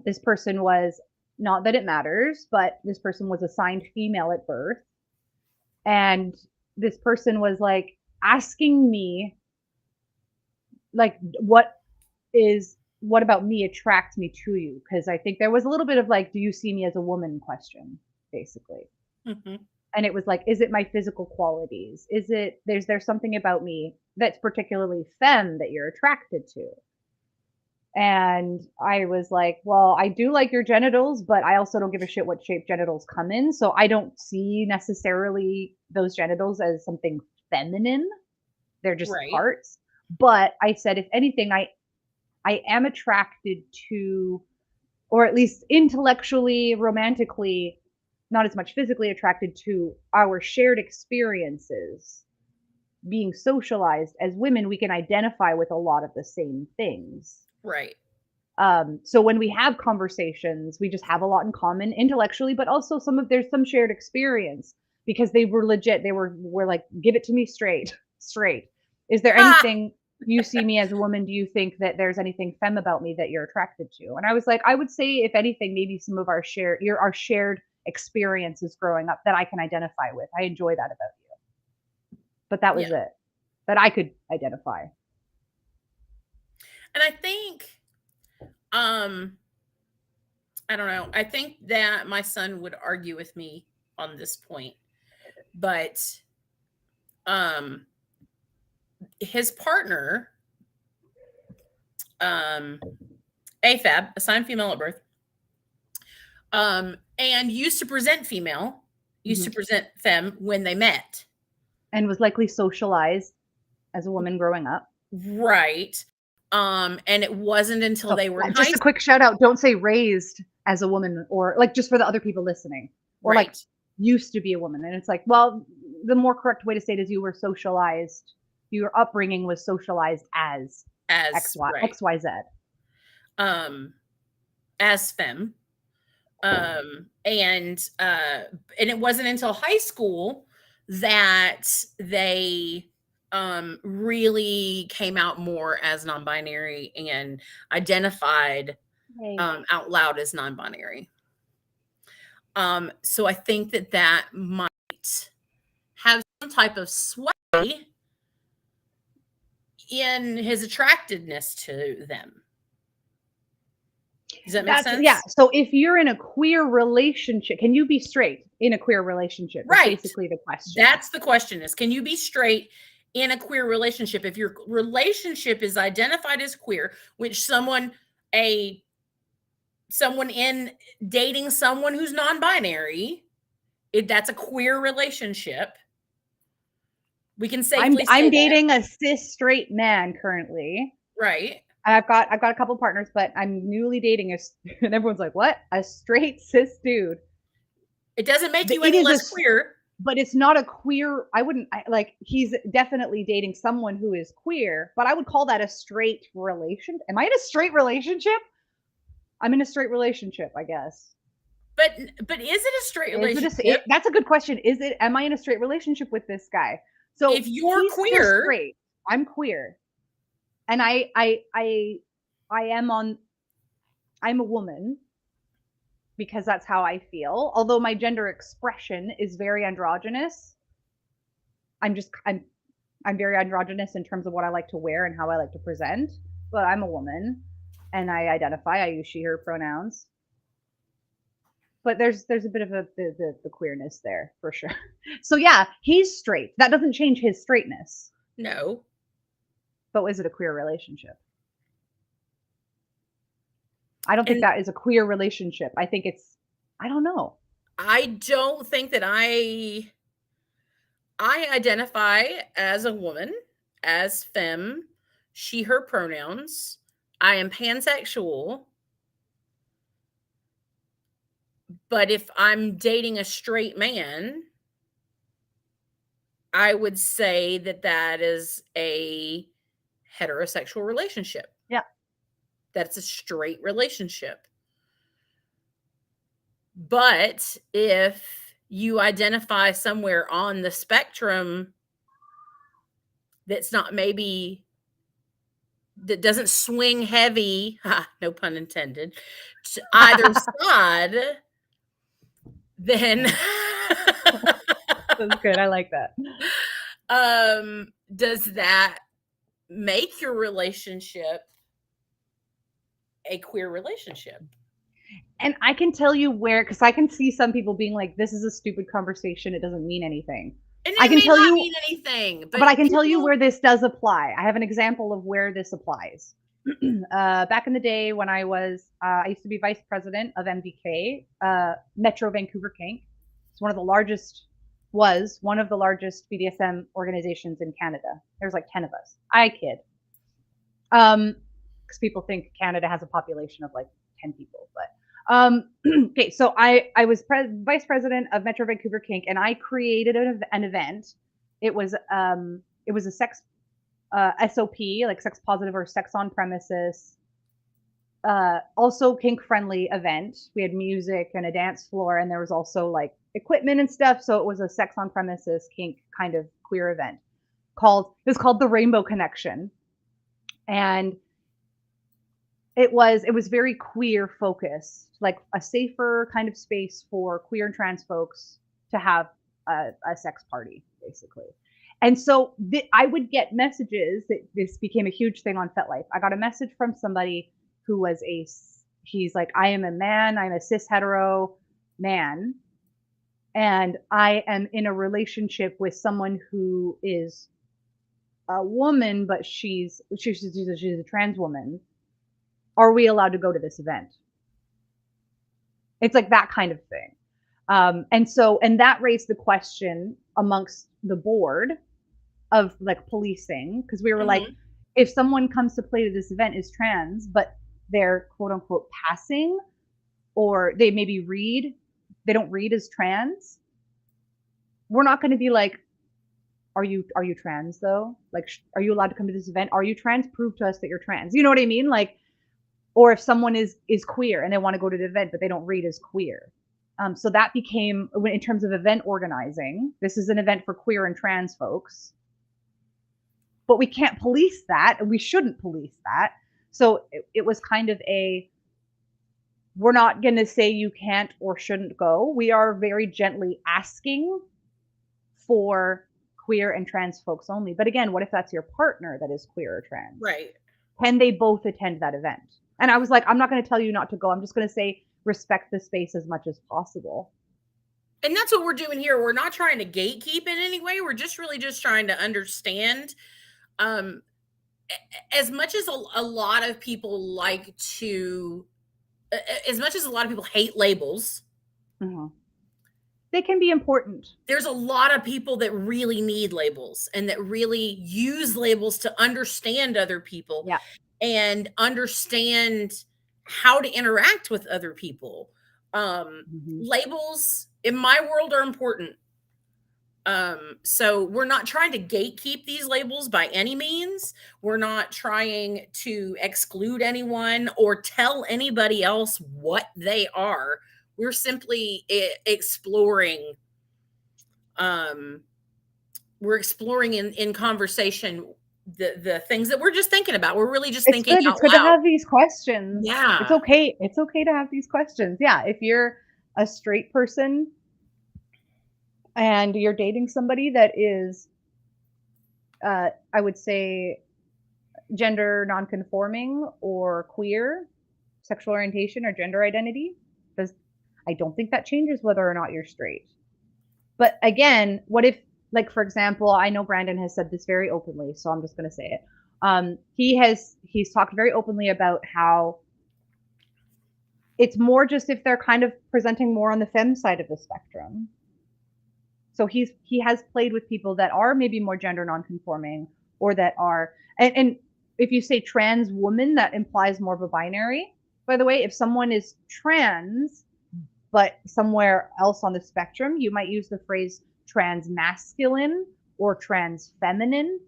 this person was, not that it matters, but this person was assigned female at birth. And this person was like asking me, like, what about me attracts me to you? Because I think there was a little bit of like, do you see me as a woman question, basically. Mm-hmm. And it was like, is it my physical qualities? Is there something about me that's particularly femme that you're attracted to? And I was like, well, I do like your genitals, but I also don't give a shit what shape genitals come in. So I don't see necessarily those genitals as something feminine. They're just parts. But I said, if anything, I am attracted to, or at least intellectually, romantically, not as much physically attracted to our shared experiences. Being socialized as women, we can identify with a lot of the same things. Right. So when we have conversations, we just have a lot in common intellectually, but also there's some shared experience because they were legit. They were like, give it to me straight. Is there anything you see me as a woman? Do you think that there's anything femme about me that you're attracted to? And I was like, I would say, if anything, maybe some of our shared experiences growing up that I can identify with. I enjoy that about you. But that was it, that I could identify. And I think, I don't know. I think that my son would argue with me on this point, but, his partner, AFAB, assigned female at birth, and used to present female, used to present femme when they met. And was likely socialized as a woman growing up. Right. And it wasn't until they were just a quick shout out. Don't say raised as a woman, or like, just for the other people listening, or like used to be a woman. And it's like, well, the more correct way to say it is you were socialized. Your upbringing was socialized as XYZ. As femme. And it wasn't until high school that they really came out more as non-binary and identified out loud as non-binary. So I think that might have some type of sway in his attractiveness to them. Does that make sense? Yeah. So if you're in a queer relationship, can you be straight in a queer relationship? Right. That's basically the question. That's the question, is, can you be straight in a queer relationship? If your relationship is identified as queer, which someone in dating someone who's non-binary, that's a queer relationship. We can safely say I'm dating a cis straight man currently. Right. I've got a couple partners, but I'm newly dating and everyone's like, what? A straight cis dude. It doesn't make you any less queer. But it's not a queer. He's definitely dating someone who is queer, but I would call that a straight relation. Am I in a straight relationship? I'm in a straight relationship, I guess. But is it a straight relationship? That's a good question. Am I in a straight relationship with this guy? So if you're queer, straight, I'm queer. And I'm a woman because that's how I feel. Although my gender expression is very androgynous. I'm very androgynous in terms of what I like to wear and how I like to present, but I'm a woman and I use she, her pronouns. But there's a bit of the queerness there for sure. So yeah, he's straight. That doesn't change his straightness. No. But is it a queer relationship? I don't think that is a queer relationship. I think I don't know. I don't think that I identify as a woman, as femme, she, her pronouns. I am pansexual. But if I'm dating a straight man, I would say that that is a heterosexual relationship. Yeah. That's a straight relationship. But if you identify somewhere on the spectrum that's not maybe that doesn't swing heavy, no pun intended, to either side, then That's good. I like that. Does that make your relationship a queer relationship? And I can tell you where, because I can see some people being like, this is a stupid conversation. It doesn't mean anything. And I it can may tell not you, mean anything, but I can tell you where this does apply. I have an example of where this applies. Back in the day when I used to be vice president of MVK, Metro Vancouver Kink. It's one of the largest BDSM organizations in Canada. There's like 10 of us. I kid. Because people think Canada has a population of like 10 people, but okay, so I was vice president of Metro Vancouver Kink, and I created an event. It was a sex SOP, like sex positive or sex on premises, also kink friendly event. We had music and a dance floor, and there was also like equipment and stuff. So it was a sex on premises kink kind of queer event. It was called the Rainbow Connection, and it was very queer focused, like a safer kind of space for queer and trans folks to have a sex party, basically. And so I would get messages that this became a huge thing on FetLife. I got a message from somebody who was he's like, I am a man, I'm a cis hetero man, and I am in a relationship with someone who is a woman, but she's a trans woman. Are we allowed to go to this event? It's like that kind of thing. And that raised the question amongst the board of like policing, because we were like, if someone comes to play to this event is trans, but they're quote unquote passing, or they maybe they don't read as trans, we're not going to be like, are you trans though? Like, are you allowed to come to this event? Are you trans? Prove to us that you're trans. You know what I mean? Like, or if someone is queer and they want to go to the event, but they don't read as queer. So that became, in terms of event organizing, this is an event for queer and trans folks, but we can't police that, and we shouldn't police that. So it was kind of we're not going to say you can't or shouldn't go. We are very gently asking for queer and trans folks only. But again, what if that's your partner that is queer or trans? Right. Can they both attend that event? And I was like, I'm not going to tell you not to go. I'm just going to say respect the space as much as possible. And that's what we're doing here. We're not trying to gatekeep in any way. We're just really just trying to understand. As much as a lot of people like to, as much as a lot of people hate labels, they can be important. There's a lot of people that really need labels and that really use labels to understand other people and understand how to interact with other people. Labels in my world are important. So we're not trying to gatekeep these labels by any means. We're not trying to exclude anyone or tell anybody else what they are. We're simply exploring. We're exploring in conversation the things that we're just thinking about. We're really just thinking. It's good to have these questions. Yeah, it's okay. It's okay to have these questions. Yeah, if you're a straight person and you're dating somebody that is, I would say, gender nonconforming or queer, sexual orientation or gender identity, because I don't think that changes whether or not you're straight. But again, what if, like, for example, I know Brandon has said this very openly, so I'm just going to say it. He's talked very openly about how It's more just if they're kind of presenting more on the femme side of the spectrum. So he has played with people that are maybe more gender nonconforming, or that are, and if you say trans woman, that implies more of a binary. By the way, if someone is trans but somewhere else on the spectrum, you might use the phrase trans masculine or trans feminine,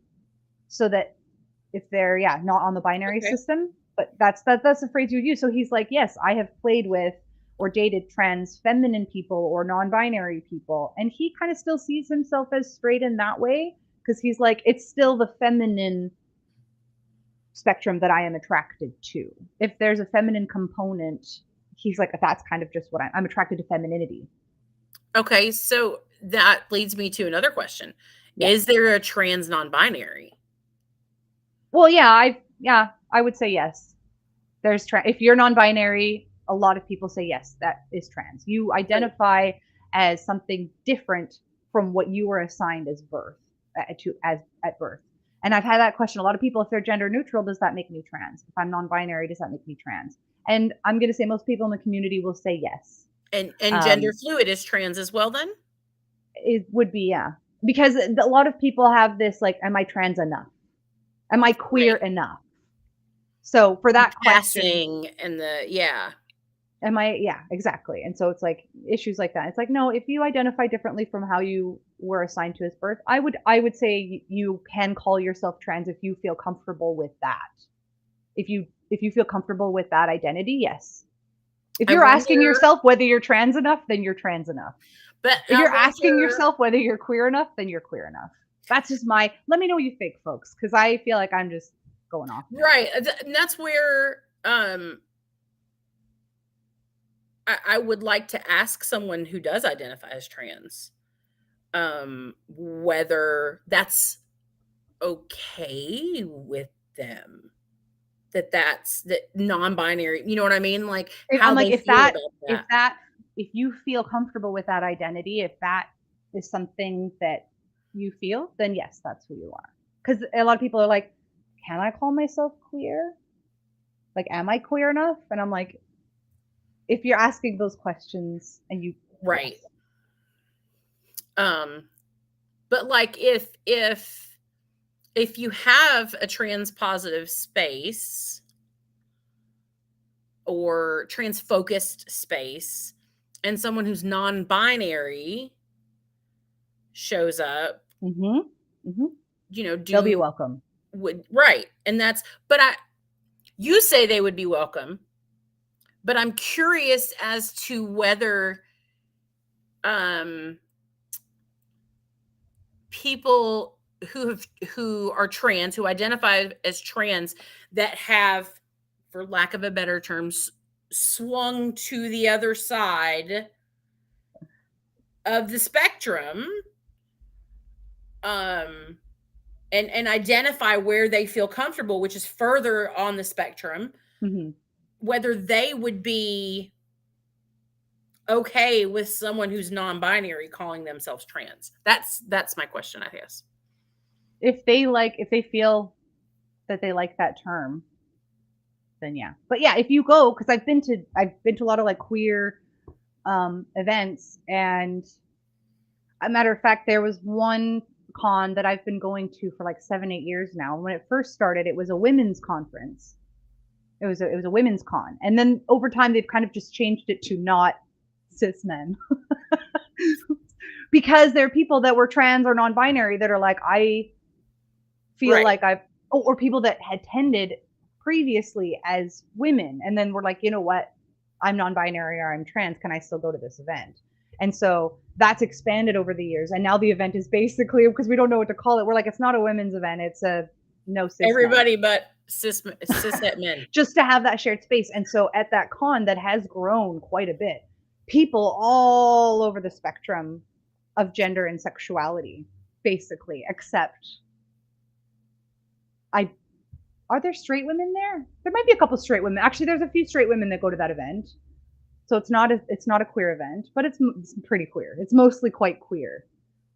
so that if they're not on the binary system, but that's the phrase you would use. So he's like, yes, I have played with or dated trans feminine people or non-binary people, and he kind of still sees himself as straight in that way, because he's like, it's still the feminine spectrum that I am attracted to. If there's a feminine component, he's like, that's kind of just what I'm attracted to, femininity. Okay, so that leads me to another question. Yeah. Is there a trans non-binary? Well, I would say yes. There's if you're non-binary, a lot of people say yes, that is trans. You identify as something different from what you were assigned as birth at birth. And I've had that question. A lot of people, if they're gender neutral, does that make me trans? If I'm non-binary, does that make me trans? And I'm going to say most people in the community will say yes. And gender fluid is trans as well then? It would be, yeah. Because a lot of people have this, like, am I trans enough? Am I queer enough? So for that question, and am I, exactly. And so it's like issues like that. It's like, no, if you identify differently from how you were assigned to as birth, I would say you can call yourself trans if you feel comfortable with that. If you feel comfortable with that identity, yes. If you're asking yourself whether you're trans enough, then you're trans enough. But if you're asking yourself whether you're queer enough, then you're queer enough. That's just let me know what you think, folks, because I feel like I'm just going off now. Right. And that's where I would like to ask someone who does identify as trans whether that's okay with them. That's non-binary, you know what I mean? Like, how I'm like, if you feel comfortable with that identity, if that is something that you feel, then yes, that's who you are. Because a lot of people are like, can I call myself queer? Like, am I queer enough? And I'm like, if you're asking those questions and you right. Yes. But like if you have a trans positive space or trans focused space and someone who's non-binary shows up, you know, they'll be welcome. Right. And you say they would be welcome, but I'm curious as to whether people who are trans, who identify as trans, that have, for lack of a better term, swung to the other side of the spectrum, and identify where they feel comfortable, which is further on the spectrum, whether they would be okay with someone who's non-binary calling themselves trans. That's my question, I guess. If they feel that they like that term, then yeah. But yeah, if you go, because I've been to a lot of like queer events, and a matter of fact, there was one con that I've been going to for like 7-8 years now. When it first started, it was a women's conference. It was a women's con, and then over time they've kind of just changed it to not cis men. Because there are people that were trans or non-binary that are like, I feel like or people that had attended previously as women, and then we're like, you know what, I'm non-binary or I'm trans, can I still go to this event? And so that's expanded over the years, and now the event is basically, because we don't know what to call it, we're like, it's not a women's event, it's a no cis everybody men. But cis men. Just to have that shared space. And so at that con that has grown quite a bit, people all over the spectrum of gender and sexuality, basically, except are there straight women there? There might be a couple straight women. Actually, there's a few straight women that go to that event. So it's not a queer event, but it's pretty queer. It's mostly quite queer.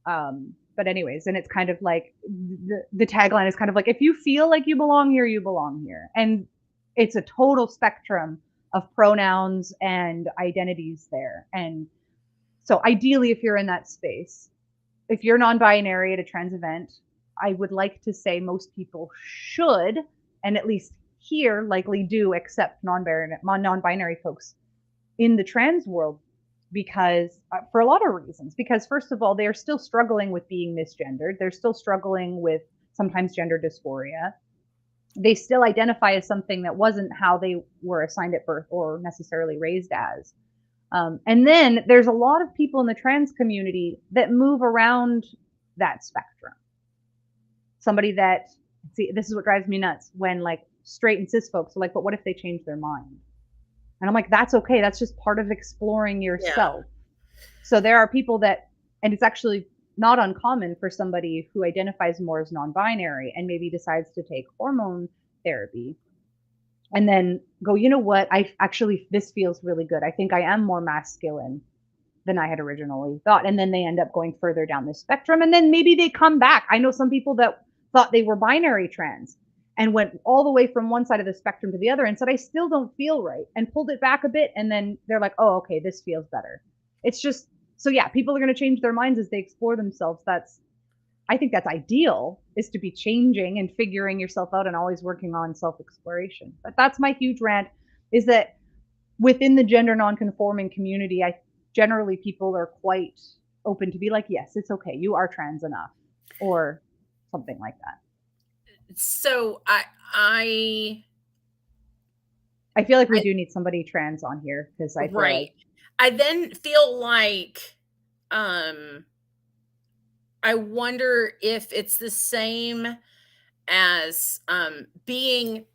But anyways, and it's kind of like the tagline is kind of like, if you feel like you belong here, you belong here. And it's a total spectrum of pronouns and identities there. And so ideally, if you're in that space, if you're non-binary at a trans event, I would like to say most people should, and at least here likely do, accept non-binary folks in the trans world, because for a lot of reasons. Because first of all, they're still struggling with being misgendered. They're still struggling with sometimes gender dysphoria. They still identify as something that wasn't how they were assigned at birth or necessarily raised as. And then there's a lot of people in the trans community that move around that spectrum. Somebody that, see, this is what drives me nuts, when like straight and cis folks are like, but what if they change their mind? And I'm like, that's okay. That's just part of exploring yourself. Yeah. So there are people that, and it's actually not uncommon for somebody who identifies more as non-binary and maybe decides to take hormone therapy and then go, you know what, this feels really good. I think I am more masculine than I had originally thought. And then they end up going further down the spectrum. And then maybe they come back. I know some people that thought they were binary trans and went all the way from one side of the spectrum to the other and said, I still don't feel right, and pulled it back a bit. And then they're like, oh, okay, this feels better. It's just, so yeah, people are going to change their minds as they explore themselves. I think that's ideal, is to be changing and figuring yourself out and always working on self-exploration. But that's my huge rant, is that within the gender non-conforming community, generally people are quite open to be like, yes, it's okay, you are trans enough, or something like that. So I feel like we do need somebody trans on here, because I feel like I then feel like I wonder if it's the same as having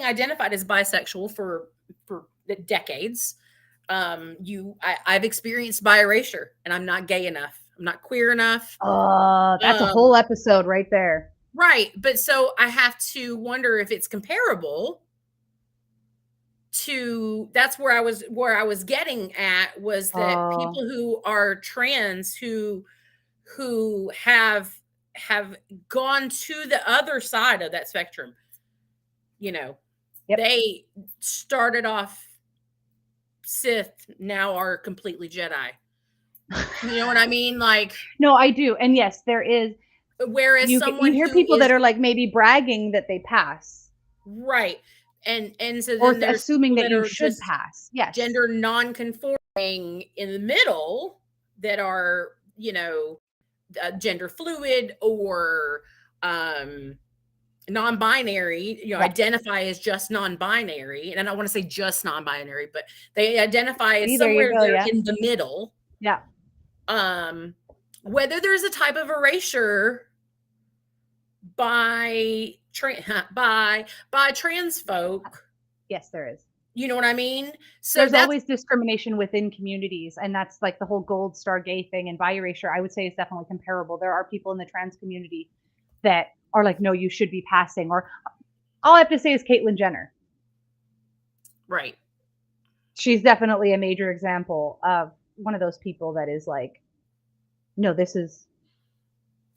identified as bisexual for decades. I've experienced bi erasure, and I'm not gay enough. I'm not queer enough. That's a whole episode right there. Right. But so I have to wonder if it's comparable to, that's where I was getting at, was that people who are trans who have gone to the other side of that spectrum, yep. They started off Sith, now are completely Jedi. You know what I mean? Like, no, I do. And yes, there is. Whereas you hear people that are like maybe bragging that they pass. Right. And so then or assuming that you should pass. Yes. Gender non-conforming in the middle that are, gender fluid or non-binary, identify as just non-binary. And I don't want to say just non-binary, but they identify as somewhere there in the middle. Yeah. Whether there's a type of erasure by trans folk. Yes, there is. You know what I mean? So there's always discrimination within communities, and that's like the whole gold star gay thing, and bi erasure, I would say, is definitely comparable. There are people in the trans community that are like, no, you should be passing. Or all I have to say is Caitlyn Jenner. Right. She's definitely a major example of one of those people that is like, no, this is,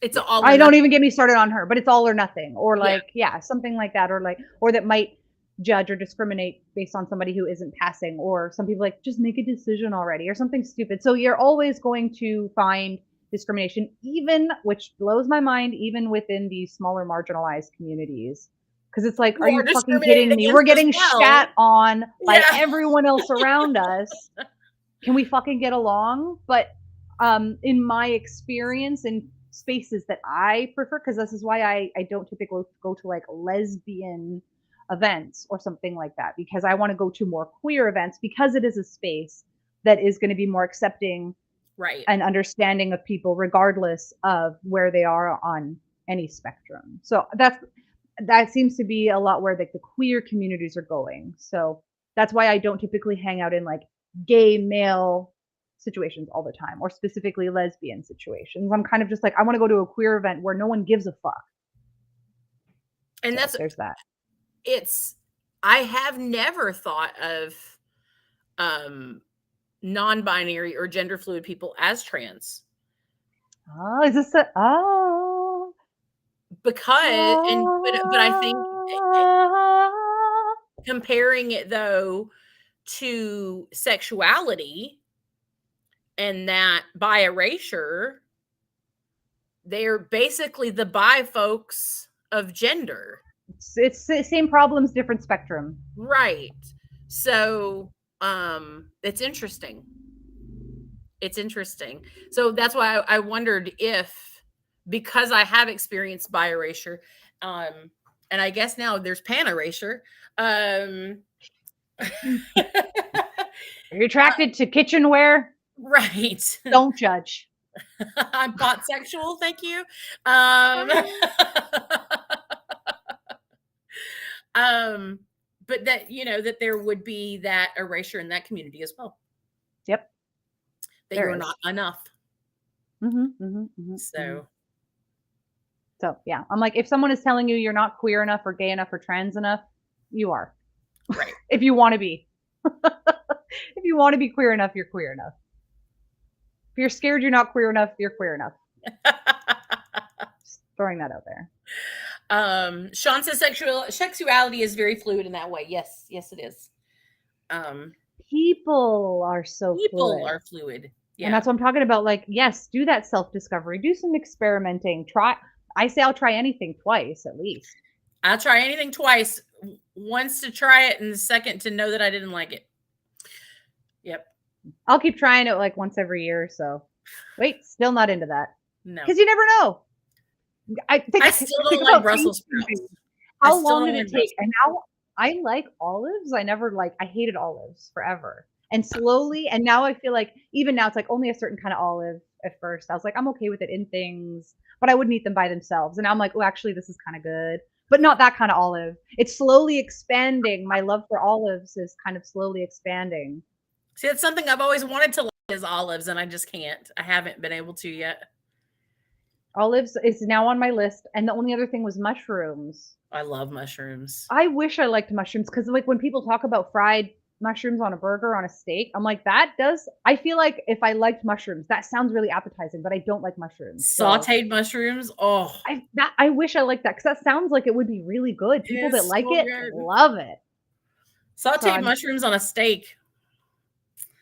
it's all. I don't even get me started on her, but it's all or nothing, or like, yeah, something like that, or that might judge or discriminate based on somebody who isn't passing, or some people like, just make a decision already, or something stupid. So you're always going to find discrimination, even, which blows my mind, even within these smaller marginalized communities. Because it's like, are you fucking kidding me? We're getting shat on by everyone else around us. Can we fucking get along? But in my experience in spaces that I prefer, because this is why I don't typically go to like lesbian events or something like that, because I want to go to more queer events, because it is a space that is going to be more accepting, right, and understanding of people regardless of where they are on any spectrum. So that seems to be a lot where like the queer communities are going. So that's why I don't typically hang out in like gay male situations all the time, or specifically lesbian situations. I'm kind of just like, I want to go to a queer event where no one gives a fuck. And so there's that. I have never thought of non-binary or gender fluid people as trans. Oh, is this because but I think comparing it though to sexuality and that bi erasure, they're basically the bi folks of gender. It's the same problems, different spectrum. Right. So it's interesting. It's interesting. So that's why I wondered if, because I have experienced bi erasure, and I guess now there's pan erasure. Are you attracted to kitchenware? Right. Don't judge. I'm potsexual, thank you. But that, that there would be that erasure in that community as well. Yep. That you're not enough. So yeah, I'm like, if someone is telling you you're not queer enough or gay enough or trans enough, you are. Right. If you want to be. If you want to be queer enough, you're queer enough. If you're scared you're not queer enough, you're queer enough. Just throwing that out there. Sean says sexuality is very fluid in that way. Yes, it is. People are so fluid. Yeah. And that's what I'm talking about. Like, yes, do that self-discovery. Do some experimenting. I say I'll try anything twice at least. I'll try anything twice. Once to try it and the second to know that I didn't like it. Yep. I'll keep trying it like once every year or so. Wait, still not into that. No. Because you never know. I still don't like Brussels sprouts. How long did it take? And now I like olives. I hated olives forever. And slowly, and now I feel like, even now, it's like only a certain kind of olive at first. I was like, I'm okay with it in things, but I wouldn't eat them by themselves. And now I'm like, oh, actually, this is kind of good, but not that kind of olive. It's slowly expanding. My love for olives is kind of slowly expanding. See, it's something I've always wanted to like is olives, and I just can't. I haven't been able to yet. Olives is now on my list. And the only other thing was mushrooms. I love mushrooms. I wish I liked mushrooms, because like when people talk about fried mushrooms on a burger, on a steak, I'm like, I feel like if I liked mushrooms, that sounds really appetizing, but I don't like mushrooms. Sauteed mushrooms. Oh, I wish I liked that, because that sounds like it would be really good. People that like it love it. Sauteed mushrooms on a steak.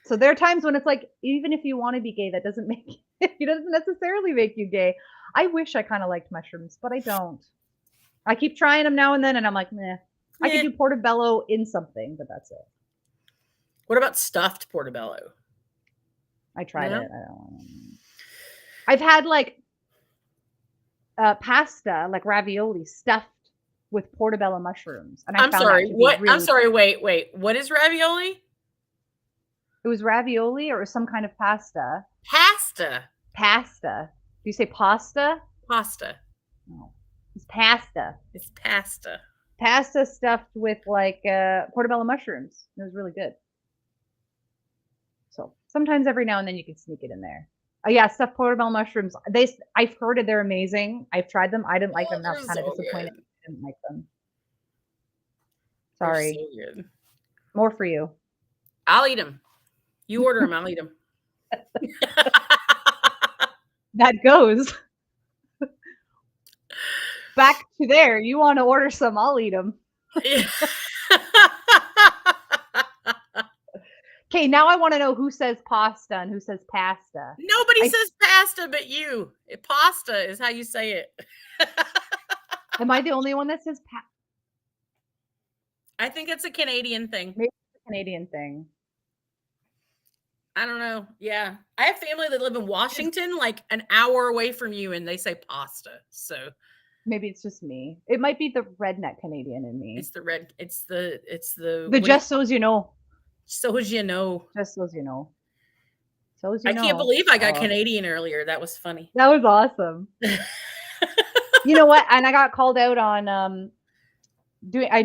So there are times when it's like, even if you want to be gay, that doesn't necessarily make you gay. I wish I kind of liked mushrooms, but I don't. I keep trying them now and then, and I'm like, nah. I could do portobello in something, but that's it. What about stuffed portobello? I tried it. I've had like pasta, like ravioli stuffed with portobello mushrooms, and I'm sorry. What? I'm sorry. Wait. What is ravioli? It was ravioli, or it was some kind of pasta. Pasta. Do you say pasta? Pasta. No, it's pasta. It's pasta. Pasta stuffed with like portobello mushrooms. It was really good. So sometimes every now and then you can sneak it in there. Yeah, stuffed portobello mushrooms. I've heard it. They're amazing. I've tried them. I didn't like them. I was kind of disappointed. I didn't like them. Sorry. So good. More for you. I'll eat them. You order them, I'll eat them. That goes. Back to there. You want to order some, I'll eat them. Okay, now I want to know who says pasta and who says pasta. Nobody says pasta but you. Pasta is how you say it. Am I the only one that says pasta? I think it's a Canadian thing. Maybe it's a Canadian thing. I don't know. Yeah. I have family that live in Washington, like an hour away from you, and they say pasta. So maybe it's just me. It might be the redneck Canadian in me. It's the just so as you know. So as you know. Just so as you know. So as you know. I can't believe I got Canadian earlier. That was funny. That was awesome. You know what? And I got called out on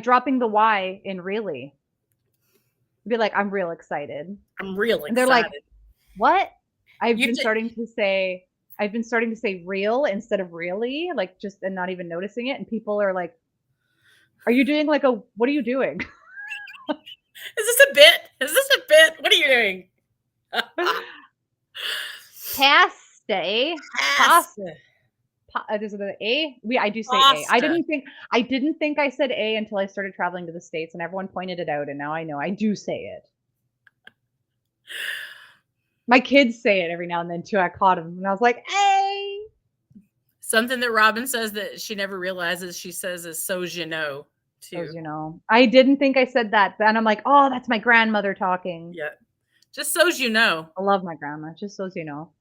dropping the Y in really. Be like, I'm real excited. I'm real excited. And they're like, what? I've been starting to say real instead of really, like just, and not even noticing it. And people are like, are you doing like what are you doing? Is this a bit? What are you doing? Pasta. Is it an A? I do say pasta. A. I didn't think I said A until I started traveling to the States, and everyone pointed it out, and now I know I do say it. My kids say it every now and then too. I caught them and I was like, hey. Something that Robin says that she never realizes she says is so's you know, too. So's you know. I didn't think I said that. And I'm like, oh, that's my grandmother talking. Yeah. Just so's you know. I love my grandma. Just so's you know.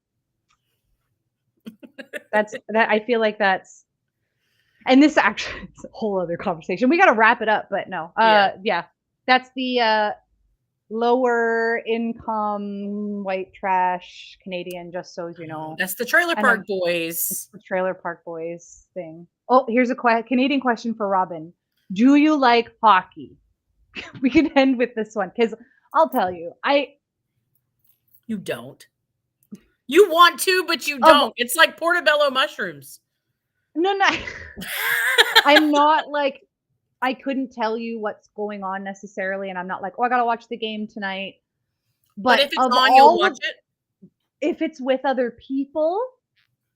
That I feel like that's, and this actually is a whole other conversation. We got to wrap it up, but no. Yeah. That's the lower income white trash Canadian, just so's you know. That's the Trailer Park Boys. The Trailer Park Boys thing. Oh, here's a Canadian question for Robin. Do you like hockey? We can end with this one because I'll tell you, You don't. You want to, but you don't. It's like portobello mushrooms. No. I'm not like, I couldn't tell you what's going on necessarily, and I'm not like, oh, I gotta watch the game tonight. But if it's on, you'll watch it? If it's with other people,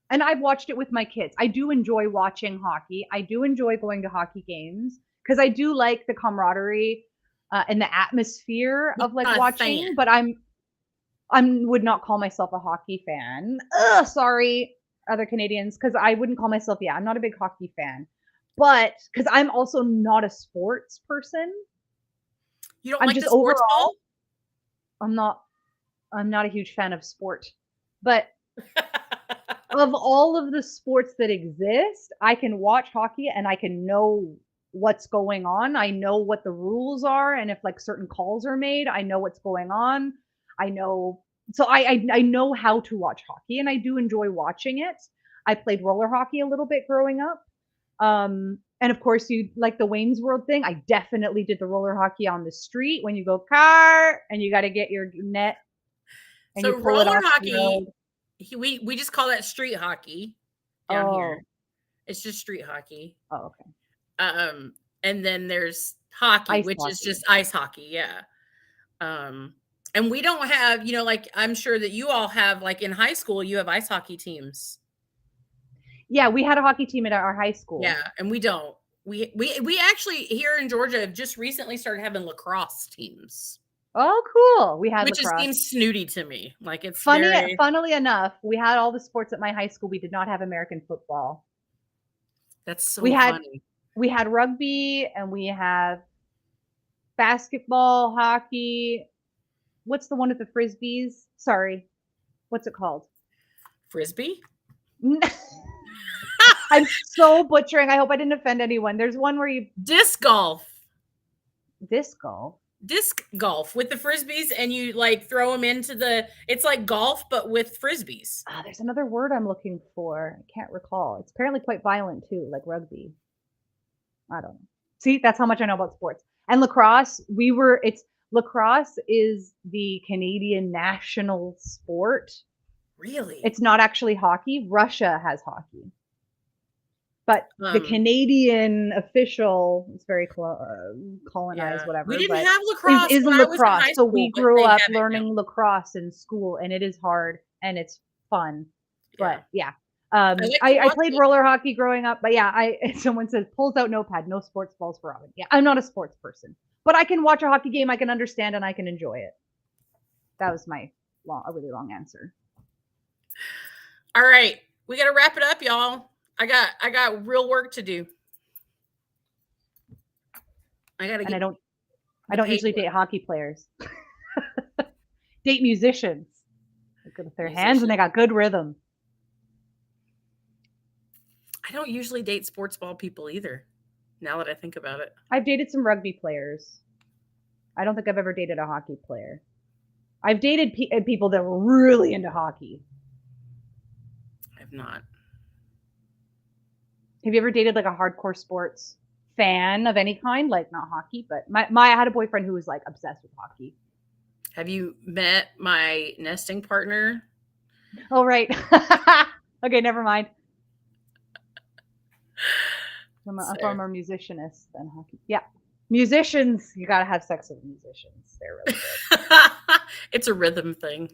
and I've watched it with my kids. I do enjoy watching hockey. I do enjoy going to hockey games because I do like the camaraderie and the atmosphere of like watching, but I would not call myself a hockey fan. Sorry, other Canadians, because I wouldn't call myself, I'm not a big hockey fan. But because I'm also not a sports person. You don't like the sports ball? I'm not a huge fan of sport. But of all of the sports that exist, I can watch hockey and I can know what's going on. I know what the rules are, and if like certain calls are made, I know what's going on. I know, so I know how to watch hockey, and I do enjoy watching it. I played roller hockey a little bit growing up. And of course, you like the Wayne's World thing. I definitely did the roller hockey on the street when you go car and you got to get your net. And so roller hockey, we just call that street hockey down here. It's just street hockey. Oh, okay. And then there's hockey, which is just ice hockey. Yeah. And we don't have, like I'm sure that you all have, like in high school, you have ice hockey teams. Yeah, we had a hockey team at our high school. Yeah, and we don't. We actually here in Georgia have just recently started having lacrosse teams. Oh, cool. We had lacrosse. Which just seems snooty to me. Like it's funnily enough, we had all the sports at my high school. We did not have American football. That's so funny. We had rugby and we have basketball, hockey. What's the one with the frisbees? Sorry. What's it called? Frisbee? I'm so butchering. I hope I didn't offend anyone. There's one where you disc golf. Disc golf. Disc golf with the frisbees, and you like throw them into it's like golf but with frisbees. There's another word I'm looking for. I can't recall. It's apparently quite violent too, like rugby. I don't know. See, that's how much I know about sports. And lacrosse, lacrosse is the Canadian national sport. Really? It's not actually hockey. Russia has hockey. But the Canadian official is very colonized, whatever. We didn't have lacrosse. Is lacrosse. So we grew up learning lacrosse in school, and it is hard and it's fun. But yeah. I played roller hockey growing up, but someone says pulls out notepad, no sports balls for Robin. Yeah, I'm not a sports person, but I can watch a hockey game, I can understand, and I can enjoy it. That was a really long answer. All right, we got to wrap it up, y'all. I got real work to do. I don't usually date hockey players. Date musicians. They're good with their hands and they got good rhythm. I don't usually date sports ball people either, now that I think about it. I've dated some rugby players. I don't think I've ever dated a hockey player. I've dated people that were really into hockey. I've not. Have you ever dated like a hardcore sports fan of any kind? Like not hockey, but I had a boyfriend who was like obsessed with hockey. Have you met my nesting partner? Oh, right. Okay, never mind. I'm a far more musicianist than hockey. Yeah. Musicians, you got to have sex with musicians. They're really good. It's a rhythm thing.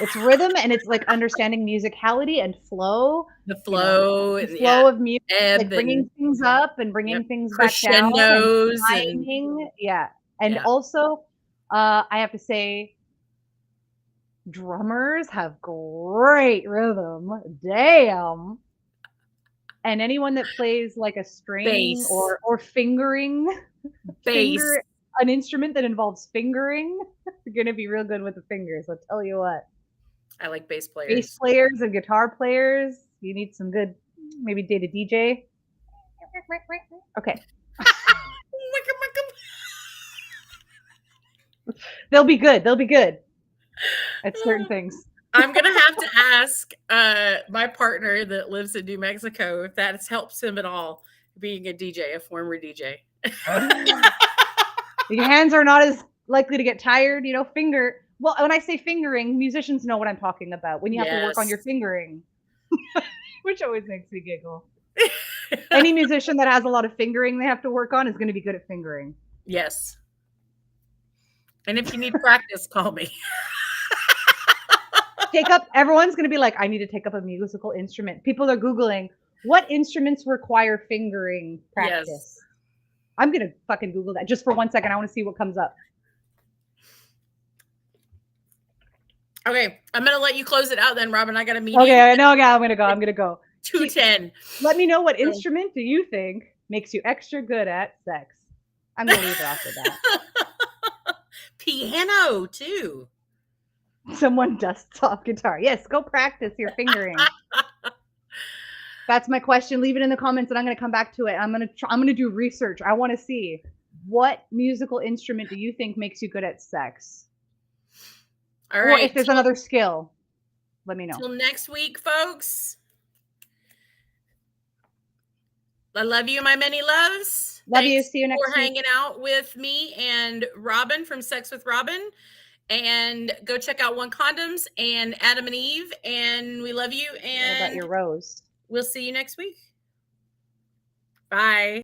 It's rhythm, and it's like understanding musicality and flow. The flow. The flow of music, like bringing things up and bringing things back down. Crescendos. And timing. Yeah. And also, I have to say, drummers have great rhythm. Damn. And anyone that plays like a string Bass. or fingering, Bass. an instrument that involves fingering, you're gonna be real good with the fingers. I'll tell you what. I like bass players. Bass players and guitar players. You need some good, maybe date a DJ. Okay. They'll be good. They'll be good at certain things. I'm gonna have to ask my partner that lives in New Mexico if that helps him at all, being a DJ, a former DJ. Your hands are not as likely to get tired, you know, well, when I say fingering, musicians know what I'm talking about. When you have to work on your fingering, which always makes me giggle. Any musician that has a lot of fingering they have to work on is going to be good at fingering. Yes. And if you need practice, call me. Everyone's going to be like, I need to take up a musical instrument. People are Googling what instruments require fingering practice. Yes. I'm going to fucking Google that just for 1 second. I want to see what comes up. Okay. I'm going to let you close it out then, Robin. I got a meeting. Okay. No, yeah, I'm going to go. I'm going to go. 2:10. Let me know what instrument do you think makes you extra good at sex? I'm going to leave it after that. Piano, too. Someone dusts off guitar. Yes, go practice your fingering. That's my question. Leave it in the comments and I'm going to come back to it. I'm going to do research. I want to see what musical instrument do you think makes you good at sex? All right. Or if there's another skill, let me know. Till next week, folks. I love you, my many loves. Love you. See you next week. For hanging out with me and Robin from Sex with Robin. And go check out One Condoms and Adam and Eve. And we love you. And what about your rose? We'll see you next week. Bye.